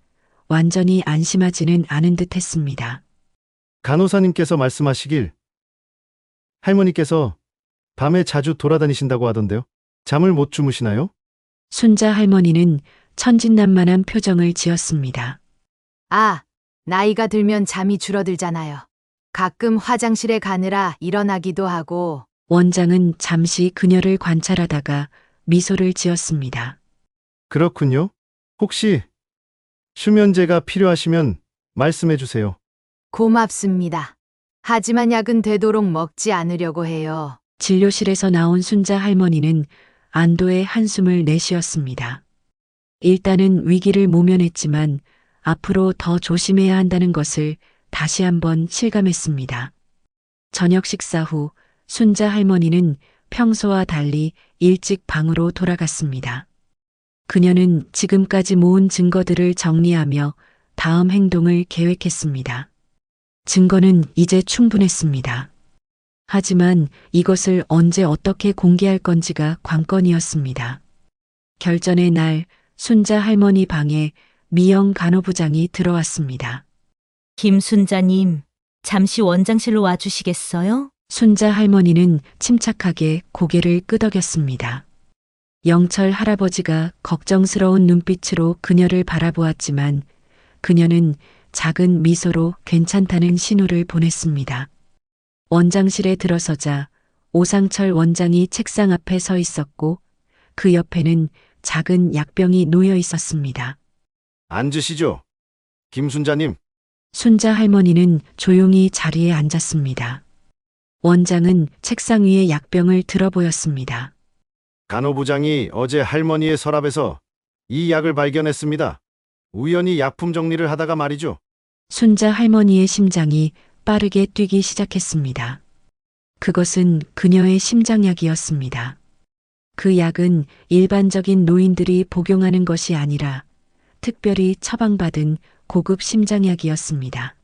완전히 안심하지는 않은 듯 했습니다. 간호사님께서 말씀하시길 할머니께서 밤에 자주 돌아다니신다고 하던데요. 잠을 못 주무시나요? 순자 할머니는 천진난만한 표정을 지었습니다. 아, 나이가 들면 잠이 줄어들잖아요. 가끔 화장실에 가느라 일어나기도 하고. 원장은 잠시 그녀를 관찰하다가 미소를 지었습니다. 그렇군요. 혹시 수면제가 필요하시면 말씀해 주세요. 고맙습니다. 하지만 약은 되도록 먹지 않으려고 해요. 진료실에서 나온 순자 할머니는 안도의 한숨을 내쉬었습니다. 일단은 위기를 모면했지만 앞으로 더 조심해야 한다는 것을 다시 한번 실감했습니다. 저녁 식사 후 순자 할머니는 평소와 달리 일찍 방으로 돌아갔습니다. 그녀는 지금까지 모은 증거들을 정리하며 다음 행동을 계획했습니다. 증거는 이제 충분했습니다. 하지만 이것을 언제 어떻게 공개할 건지가 관건이었습니다. 결전의 날 순자 할머니 방에 미영 간호부장이 들어왔습니다. 김순자님, 잠시 원장실로 와주시겠어요? 순자 할머니는 침착하게 고개를 끄덕였습니다. 영철 할아버지가 걱정스러운 눈빛으로 그녀를 바라보았지만 그녀는 작은 미소로 괜찮다는 신호를 보냈습니다. 원장실에 들어서자 오상철 원장이 책상 앞에 서 있었고 그 옆에는 작은 약병이 놓여 있었습니다. 앉으시죠. 김순자님. 순자 할머니는 조용히 자리에 앉았습니다. 원장은 책상 위에 약병을 들어 보였습니다. 간호부장이 어제 할머니의 서랍에서 이 약을 발견했습니다. 우연히 약품 정리를 하다가 말이죠. 순자 할머니의 심장이 빠르게 뛰기 시작했습니다. 그것은 그녀의 심장약이었습니다. 그 약은 일반적인 노인들이 복용하는 것이 아니라 특별히 처방받은 고급 심장약이었습니다.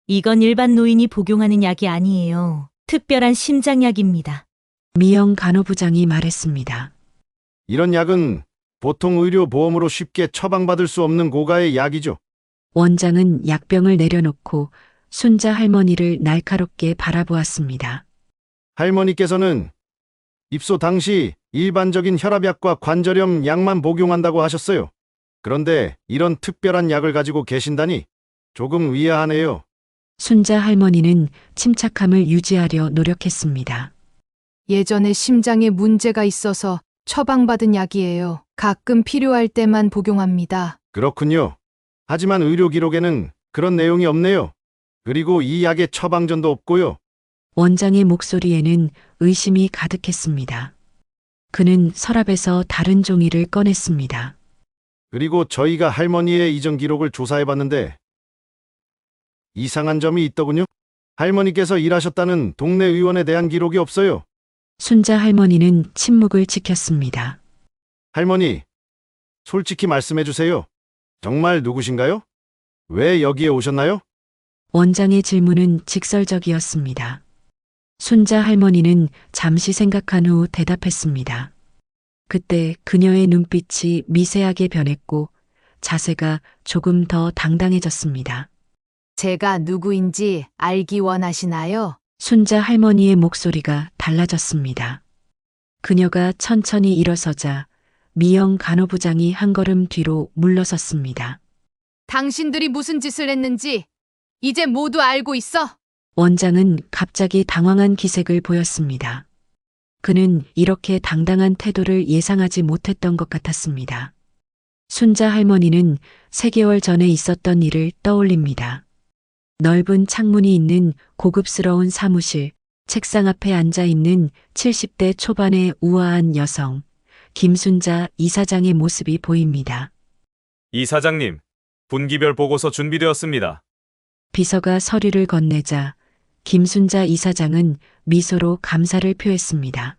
이건 일반 노인이 복용하는 약이 아니에요. 특별한 심장약입니다. 미영 간호부장이 말했습니다. 이런 약은 보통 의료보험으로 쉽게 처방받을 수 없는 고가의 약이죠. 원장은 약병을 내려놓고 순자 할머니를 날카롭게 바라보았습니다. 할머니께서는 입소 당시 일반적인 혈압약과 관절염 약만 복용한다고 하셨어요. 그런데 이런 특별한 약을 가지고 계신다니 조금 의아하네요. 순자 할머니는 침착함을 유지하려 노력했습니다. 예전에 심장에 문제가 있어서 처방받은 약이에요. 가끔 필요할 때만 복용합니다. 그렇군요. 하지만 의료 기록에는 그런 내용이 없네요. 그리고 이 약의 처방전도 없고요. 원장의 목소리에는 의심이 가득했습니다. 그는 서랍에서 다른 종이를 꺼냈습니다. 그리고 저희가 할머니의 이전 기록을 조사해봤는데 이상한 점이 있더군요. 할머니께서 일하셨다는 동네 의원에 대한 기록이 없어요. 순자 할머니는 침묵을 지켰습니다. 할머니, 솔직히 말씀해 주세요. 정말 누구신가요? 왜 여기에 오셨나요? 원장의 질문은 직설적이었습니다. 순자 할머니는 잠시 생각한 후 대답했습니다. 그때 그녀의 눈빛이 미세하게 변했고 자세가 조금 더 당당해졌습니다. 제가 누구인지 알기 원하시나요? 순자 할머니의 목소리가 달라졌습니다. 그녀가 천천히 일어서자 미영 간호부장이 한 걸음 뒤로 물러섰습니다. 당신들이 무슨 짓을 했는지 이제 모두 알고 있어. 원장은 갑자기 당황한 기색을 보였습니다. 그는 이렇게 당당한 태도를 예상하지 못했던 것 같았습니다. 순자 할머니는 3개월 전에 있었던 일을 떠올립니다. 넓은 창문이 있는 고급스러운 사무실, 책상 앞에 앉아 있는 70대 초반의 우아한 여성, 김순자 이사장의 모습이 보입니다. 이사장님, 분기별 보고서 준비되었습니다. 비서가 서류를 건네자 김순자 이사장은 미소로 감사를 표했습니다.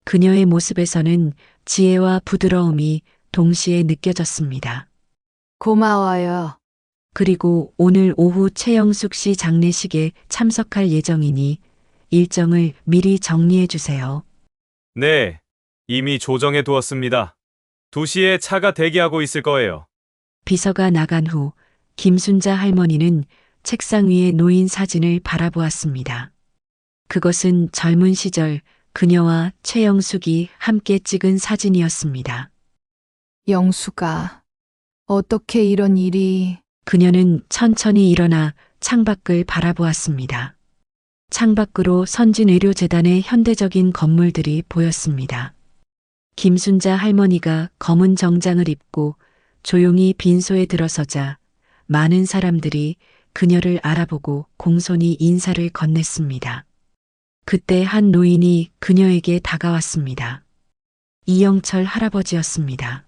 그녀의 모습에서는 지혜와 부드러움이 동시에 느껴졌습니다. 고마워요. 그리고 오늘 오후 최영숙 씨 장례식에 참석할 예정이니 일정을 미리 정리해 주세요. 네, 이미 조정해 두었습니다. 2시에 차가 대기하고 있을 거예요. 비서가 나간 후 김순자 할머니는 책상 위에 놓인 사진을 바라보았습니다. 그것은 젊은 시절 그녀와 최영숙이 함께 찍은 사진이었습니다. 영수가 어떻게 이런 일이... 그녀는 천천히 일어나 창밖을 바라보았습니다. 창밖으로 선진의료재단의 현대적인 건물들이 보였습니다. 김순자 할머니가 검은 정장을 입고 조용히 빈소에 들어서자 많은 사람들이 그녀를 알아보고 공손히 인사를 건넸습니다. 그때 한 노인이 그녀에게 다가왔습니다. 이영철 할아버지였습니다.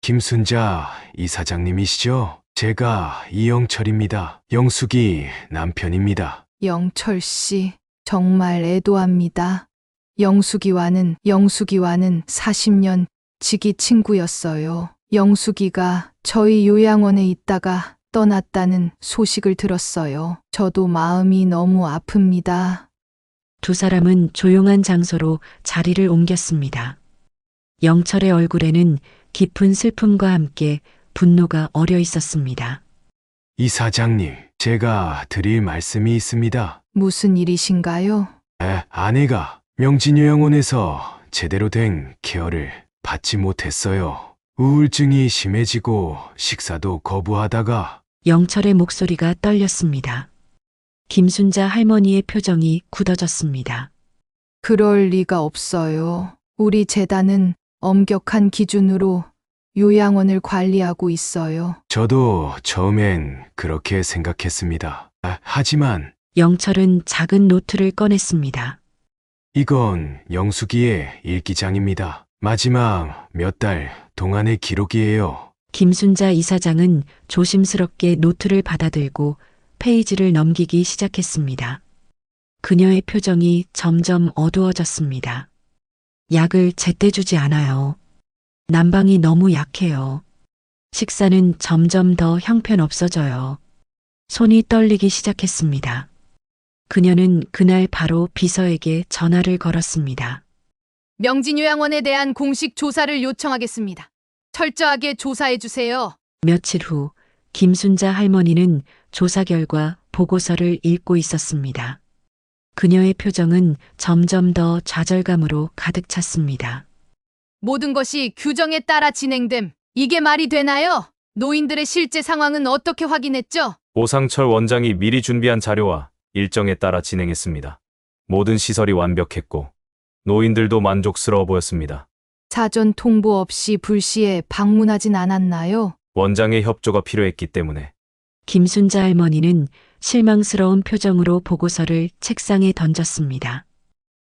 김순자 이사장님이시죠? 제가 이영철입니다. 영숙이 남편입니다. 영철 씨, 정말 애도합니다. 영숙이와는 40년 지기 친구였어요. 영숙이가 저희 요양원에 있다가 떠났다는 소식을 들었어요. 저도 마음이 너무 아픕니다. 두 사람은 조용한 장소로 자리를 옮겼습니다. 영철의 얼굴에는 깊은 슬픔과 함께 분노가 어려 있었습니다. 이사장님, 제가 드릴 말씀이 있습니다. 무슨 일이신가요? 아내가 명진요양원에서 제대로 된 케어를 받지 못했어요. 우울증이 심해지고 식사도 거부하다가 영철의 목소리가 떨렸습니다. 김순자 할머니의 표정이 굳어졌습니다. 그럴 리가 없어요. 우리 재단은 엄격한 기준으로 요양원을 관리하고 있어요. 저도 처음엔 그렇게 생각했습니다. 하지만 영철은 작은 노트를 꺼냈습니다. 이건 영숙이의 일기장입니다. 마지막 몇 달 동안의 기록이에요. 김순자 이사장은 조심스럽게 노트를 받아들고 페이지를 넘기기 시작했습니다. 그녀의 표정이 점점 어두워졌습니다. 약을 제때 주지 않아요. 난방이 너무 약해요. 식사는 점점 더 형편없어져요. 손이 떨리기 시작했습니다. 그녀는 그날 바로 비서에게 전화를 걸었습니다. 명진요양원에 대한 공식 조사를 요청하겠습니다. 철저하게 조사해 주세요. 며칠 후 김순자 할머니는 조사 결과 보고서를 읽고 있었습니다. 그녀의 표정은 점점 더 좌절감으로 가득 찼습니다. 모든 것이 규정에 따라 진행됨. 이게 말이 되나요? 노인들의 실제 상황은 어떻게 확인했죠? 오상철 원장이 미리 준비한 자료와 일정에 따라 진행했습니다. 모든 시설이 완벽했고 노인들도 만족스러워 보였습니다. 사전 통보 없이 불시에 방문하진 않았나요? 원장의 협조가 필요했기 때문에 김순자 할머니는 실망스러운 표정으로 보고서를 책상에 던졌습니다.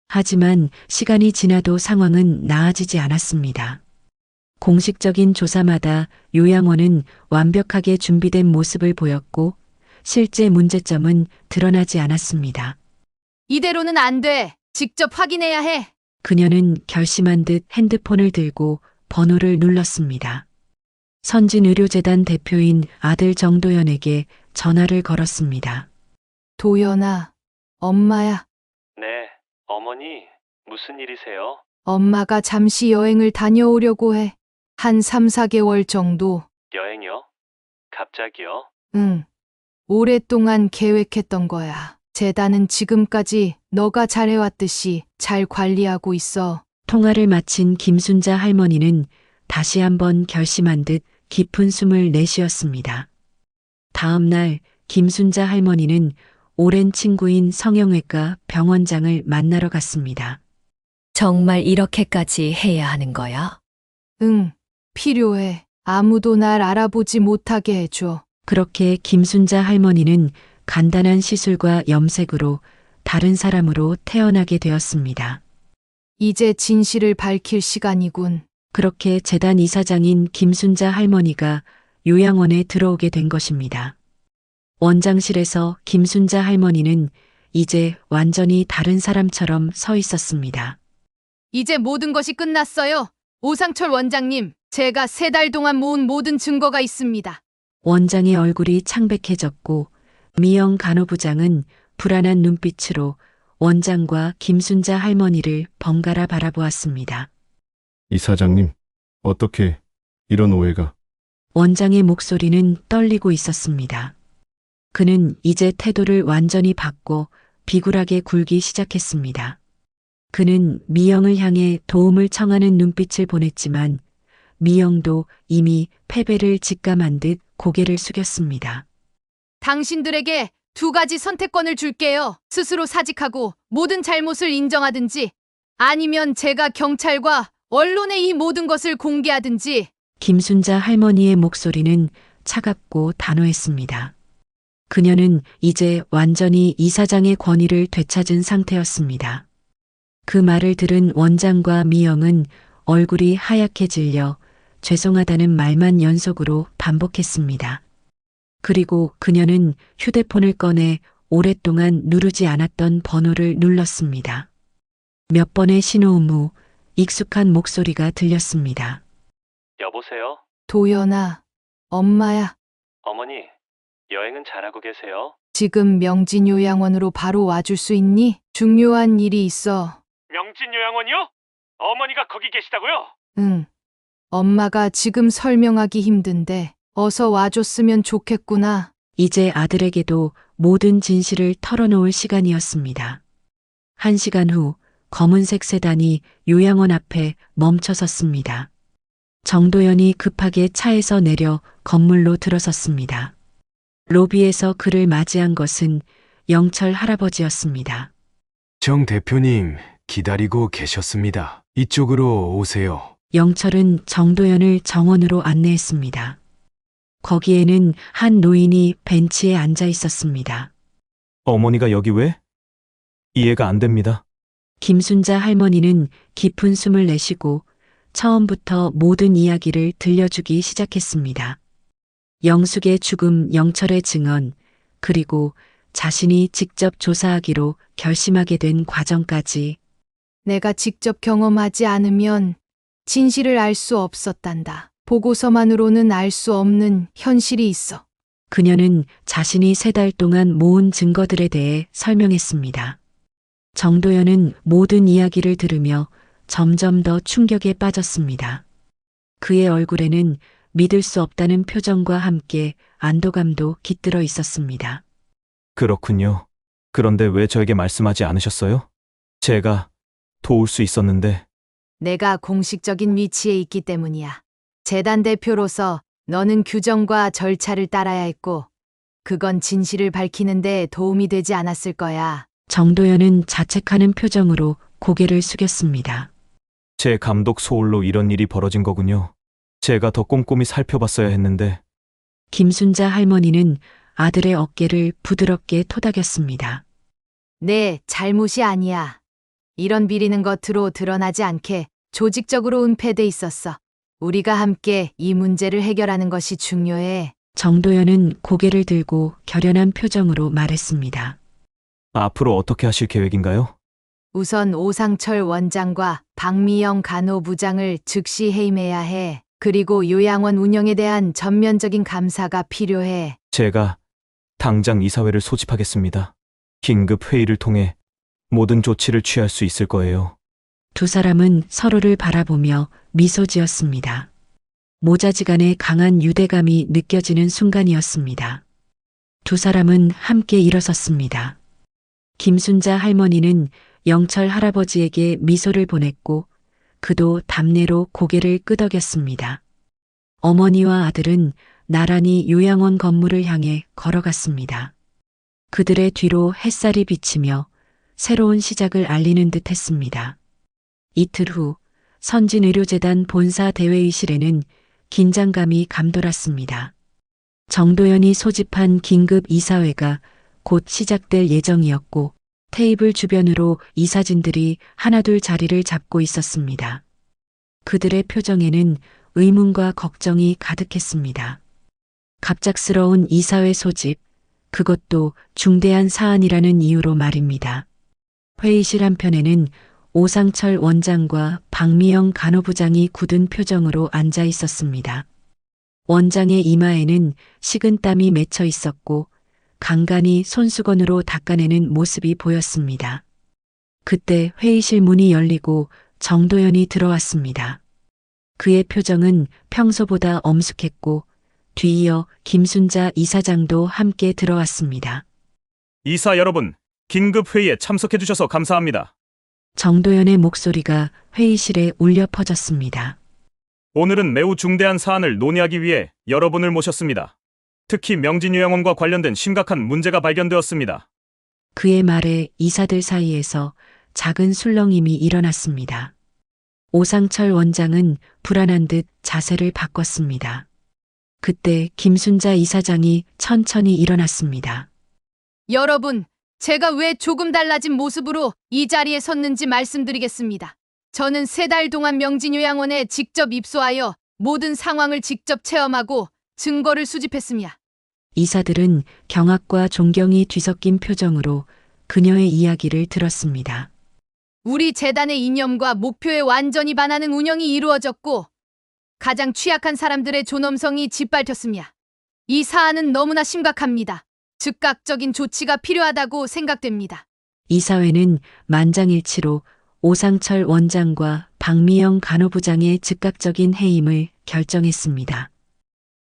하지만 시간이 지나도 상황은 나아지지 않았습니다. 공식적인 조사마다 요양원은 완벽하게 준비된 모습을 보였고 실제 문제점은 드러나지 않았습니다. 이대로는 안 돼. 직접 확인해야 해. 그녀는 결심한 듯 핸드폰을 들고 번호를 눌렀습니다. 선진의료재단 대표인 아들 정도연에게 전화를 걸었습니다. 도연아, 엄마야. 네, 어머니, 무슨 일이세요? 엄마가 잠시 여행을 다녀오려고 해. 한 3, 4개월 정도. 여행이요? 갑자기요? 응. 오랫동안 계획했던 거야. 재단은 지금까지 너가 잘해왔듯이 잘 관리하고 있어. 통화를 마친 김순자 할머니는 다시 한번 결심한 듯 깊은 숨을 내쉬었습니다. 다음 날 김순자 할머니는 오랜 친구인 성형외과 병원장을 만나러 갔습니다. 정말 이렇게까지 해야 하는 거야? 응, 필요해. 아무도 날 알아보지 못하게 해줘. 그렇게 김순자 할머니는 간단한 시술과 염색으로 다른 사람으로 태어나게 되었습니다. 이제 진실을 밝힐 시간이군. 그렇게 재단 이사장인 김순자 할머니가 요양원에 들어오게 된 것입니다. 원장실에서 김순자 할머니는 이제 완전히 다른 사람처럼 서 있었습니다. 이제 모든 것이 끝났어요. 오상철 원장님, 제가 3달 동안 모은 모든 증거가 있습니다. 원장의 얼굴이 창백해졌고 미영 간호부장은 불안한 눈빛으로 원장과 김순자 할머니를 번갈아 바라보았습니다. 이사장님, 어떻게 이런 오해가? 원장의 목소리는 떨리고 있었습니다. 그는 이제 태도를 완전히 바꿔 비굴하게 굴기 시작했습니다. 그는 미영을 향해 도움을 청하는 눈빛을 보냈지만 미영도 이미 패배를 직감한 듯 고개를 숙였습니다. 당신들에게 2가지 선택권을 줄게요. 스스로 사직하고 모든 잘못을 인정하든지 아니면 제가 경찰과 언론에 이 모든 것을 공개하든지. 김순자 할머니의 목소리는 차갑고 단호했습니다. 그녀는 이제 완전히 이사장의 권위를 되찾은 상태였습니다. 그 말을 들은 원장과 미영은 얼굴이 하얗게 질려 죄송하다는 말만 연속으로 반복했습니다. 그리고 그녀는 휴대폰을 꺼내 오랫동안 누르지 않았던 번호를 눌렀습니다. 몇 번의 신호음 후 익숙한 목소리가 들렸습니다. 여보세요? 도연아, 엄마야. 어머니, 여행은 잘하고 계세요? 지금 명진 요양원으로 바로 와줄 수 있니? 중요한 일이 있어. 명진 요양원이요? 어머니가 거기 계시다고요? 응. 엄마가 지금 설명하기 힘든데 어서 와줬으면 좋겠구나. 이제 아들에게도 모든 진실을 털어놓을 시간이었습니다. 1시간 후 검은색 세단이 요양원 앞에 멈춰섰습니다. 정도연이 급하게 차에서 내려 건물로 들어섰습니다. 로비에서 그를 맞이한 것은 영철 할아버지였습니다. 정 대표님, 기다리고 계셨습니다. 이쪽으로 오세요. 영철은 정도연을 정원으로 안내했습니다. 거기에는 한 노인이 벤치에 앉아 있었습니다. 어머니가 여기 왜? 이해가 안 됩니다. 김순자 할머니는 깊은 숨을 내쉬고 처음부터 모든 이야기를 들려주기 시작했습니다. 영숙의 죽음, 영철의 증언, 그리고 자신이 직접 조사하기로 결심하게 된 과정까지. 내가 직접 경험하지 않으면 진실을 알 수 없었단다. 보고서만으로는 알 수 없는 현실이 있어. 그녀는 자신이 3달 동안 모은 증거들에 대해 설명했습니다. 정도연은 모든 이야기를 들으며 점점 더 충격에 빠졌습니다. 그의 얼굴에는 믿을 수 없다는 표정과 함께 안도감도 깃들어 있었습니다. 그렇군요. 그런데 왜 저에게 말씀하지 않으셨어요? 제가 도울 수 있었는데. 내가 공식적인 위치에 있기 때문이야. 재단 대표로서 너는 규정과 절차를 따라야 했고, 그건 진실을 밝히는데 도움이 되지 않았을 거야. 정도연은 자책하는 표정으로 고개를 숙였습니다. 제 감독 소홀로 이런 일이 벌어진 거군요. 제가 더 꼼꼼히 살펴봤어야 했는데. 김순자 할머니는 아들의 어깨를 부드럽게 토닥였습니다. 내 잘못이 아니야. 이런 비리는 겉으로 드러나지 않게 조직적으로 은폐돼 있었어. 우리가 함께 이 문제를 해결하는 것이 중요해. 정도연은 고개를 들고 결연한 표정으로 말했습니다. 앞으로 어떻게 하실 계획인가요? 우선 오상철 원장과 박미영 간호부장을 즉시 해임해야 해. 그리고 요양원 운영에 대한 전면적인 감사가 필요해. 제가 당장 이사회를 소집하겠습니다. 긴급 회의를 통해 모든 조치를 취할 수 있을 거예요. 두 사람은 서로를 바라보며 미소 지었습니다. 모자지간의 강한 유대감이 느껴지는 순간이었습니다. 두 사람은 함께 일어섰습니다. 김순자 할머니는 영철 할아버지에게 미소를 보냈고 그도 답례로 고개를 끄덕였습니다. 어머니와 아들은 나란히 요양원 건물을 향해 걸어갔습니다. 그들의 뒤로 햇살이 비치며 새로운 시작을 알리는 듯 했습니다. 이틀 후 선진의료재단 본사 대회의실에는 긴장감이 감돌았습니다. 정도연이 소집한 긴급 이사회가 곧 시작될 예정이었고 테이블 주변으로 이사진들이 하나둘 자리를 잡고 있었습니다. 그들의 표정에는 의문과 걱정이 가득했습니다. 갑작스러운 이사회 소집, 그것도 중대한 사안이라는 이유로 말입니다. 회의실 한편에는 오상철 원장과 박미영 간호부장이 굳은 표정으로 앉아 있었습니다. 원장의 이마에는 식은땀이 맺혀 있었고 간간히 손수건으로 닦아내는 모습이 보였습니다. 그때 회의실 문이 열리고 정도연이 들어왔습니다. 그의 표정은 평소보다 엄숙했고 뒤이어 김순자 이사장도 함께 들어왔습니다. 이사 여러분, 긴급 회의에 참석해 주셔서 감사합니다. 정도연의 목소리가 회의실에 울려 퍼졌습니다. 오늘은 매우 중대한 사안을 논의하기 위해 여러분을 모셨습니다. 특히 명진요양원과 관련된 심각한 문제가 발견되었습니다. 그의 말에 이사들 사이에서 작은 술렁임이 일어났습니다. 오상철 원장은 불안한 듯 자세를 바꿨습니다. 그때 김순자 이사장이 천천히 일어났습니다. 여러분, 제가 왜 조금 달라진 모습으로 이 자리에 섰는지 말씀드리겠습니다. 저는 3달 동안 명진요양원에 직접 입소하여 모든 상황을 직접 체험하고 증거를 수집했습니다. 이사들은 경악과 존경이 뒤섞인 표정으로 그녀의 이야기를 들었습니다. 우리 재단의 이념과 목표에 완전히 반하는 운영이 이루어졌고 가장 취약한 사람들의 존엄성이 짓밟혔습니다. 이 사안은 너무나 심각합니다. 즉각적인 조치가 필요하다고 생각됩니다. 이사회는 만장일치로 오상철 원장과 박미영 간호부장의 즉각적인 해임을 결정했습니다.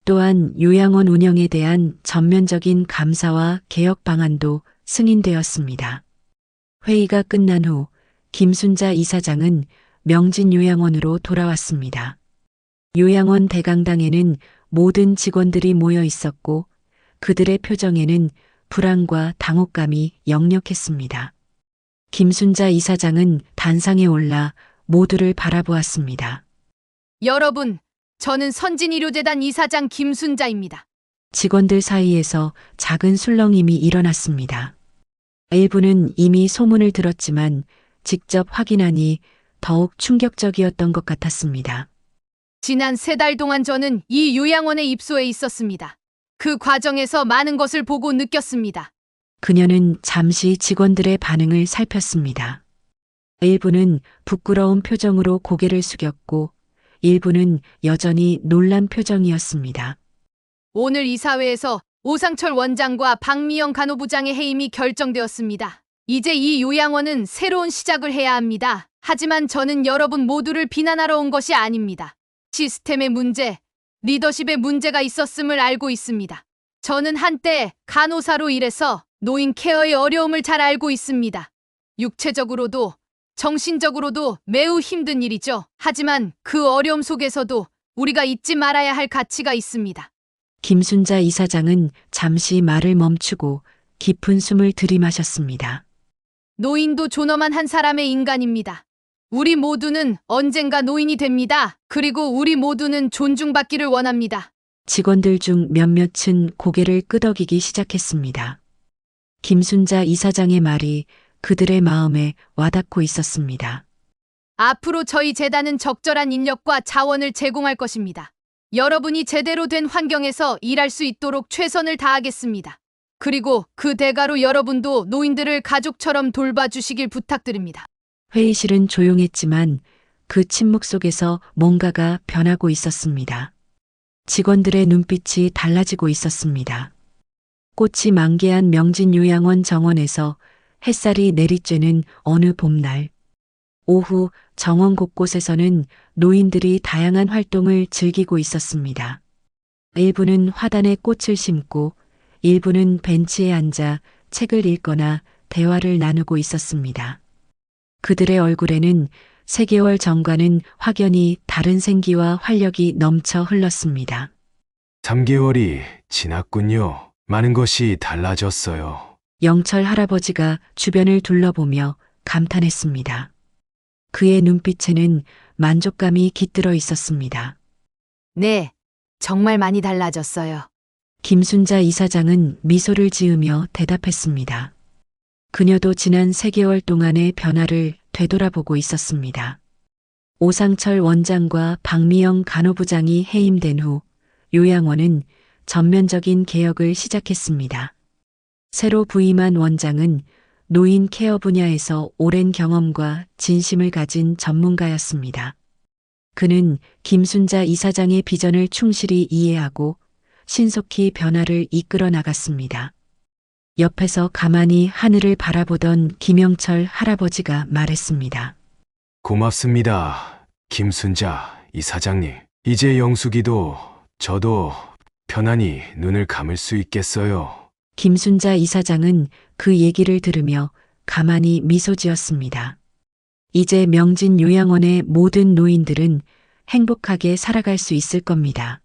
또한 요양원 운영에 대한 전면적인 감사와 개혁 방안도 승인되었습니다. 회의가 끝난 후 김순자 이사장은 명진요양원으로 돌아왔습니다. 요양원 대강당에는 모든 직원들이 모여 있었고 그들의 표정에는 불안과 당혹감이 역력했습니다. 김순자 이사장은 단상에 올라 모두를 바라보았습니다. 여러분, 저는 선진의료재단 이사장 김순자입니다. 직원들 사이에서 작은 술렁임이 일어났습니다. 일부는 이미 소문을 들었지만 직접 확인하니 더욱 충격적이었던 것 같았습니다. 지난 3달 동안 저는 이 요양원에 입소해 있었습니다. 그 과정에서 많은 것을 보고 느꼈습니다. 그녀는 잠시 직원들의 반응을 살폈습니다. 일부는 부끄러운 표정으로 고개를 숙였고 일부는 여전히 놀란 표정이었습니다. 오늘 이사회에서 오상철 원장과 박미영 간호부장의 해임이 결정되었습니다. 이제 이 요양원은 새로운 시작을 해야 합니다. 하지만 저는 여러분 모두를 비난하러 온 것이 아닙니다. 시스템의 문제, 리더십의 문제가 있었음을 알고 있습니다. 저는 한때 간호사로 일해서 노인 케어의 어려움을 잘 알고 있습니다. 육체적으로도 정신적으로도 매우 힘든 일이죠. 하지만 그 어려움 속에서도 우리가 잊지 말아야 할 가치가 있습니다. 김순자 이사장은 잠시 말을 멈추고 깊은 숨을 들이마셨습니다. 노인도 존엄한 한 사람의 인간입니다. 우리 모두는 언젠가 노인이 됩니다. 그리고 우리 모두는 존중받기를 원합니다. 직원들 중 몇몇은 고개를 끄덕이기 시작했습니다. 김순자 이사장의 말이 그들의 마음에 와닿고 있었습니다. 앞으로 저희 재단은 적절한 인력과 자원을 제공할 것입니다. 여러분이 제대로 된 환경에서 일할 수 있도록 최선을 다하겠습니다. 그리고 그 대가로 여러분도 노인들을 가족처럼 돌봐주시길 부탁드립니다. 회의실은 조용했지만 그 침묵 속에서 뭔가가 변하고 있었습니다. 직원들의 눈빛이 달라지고 있었습니다. 꽃이 만개한 명진요양원 정원에서 햇살이 내리쬐는 어느 봄날. 오후 정원 곳곳에서는 노인들이 다양한 활동을 즐기고 있었습니다. 일부는 화단에 꽃을 심고 일부는 벤치에 앉아 책을 읽거나 대화를 나누고 있었습니다. 그들의 얼굴에는 3개월 전과는 확연히 다른 생기와 활력이 넘쳐 흘렀습니다. 3개월이 지났군요. 많은 것이 달라졌어요. 영철 할아버지가 주변을 둘러보며 감탄했습니다. 그의 눈빛에는 만족감이 깃들어 있었습니다. 네, 정말 많이 달라졌어요. 김순자 이사장은 미소를 지으며 대답했습니다. 그녀도 지난 3개월 동안의 변화를 되돌아보고 있었습니다. 오상철 원장과 박미영 간호부장이 해임된 후 요양원은 전면적인 개혁을 시작했습니다. 새로 부임한 원장은 노인 케어 분야에서 오랜 경험과 진심을 가진 전문가였습니다. 그는 김순자 이사장의 비전을 충실히 이해하고 신속히 변화를 이끌어 나갔습니다. 옆에서 가만히 하늘을 바라보던 김영철 할아버지가 말했습니다. 고맙습니다. 김순자 이사장님. 이제 영숙이도 저도 편안히 눈을 감을 수 있겠어요. 김순자 이사장은 그 얘기를 들으며 가만히 미소 지었습니다. 이제 명진 요양원의 모든 노인들은 행복하게 살아갈 수 있을 겁니다.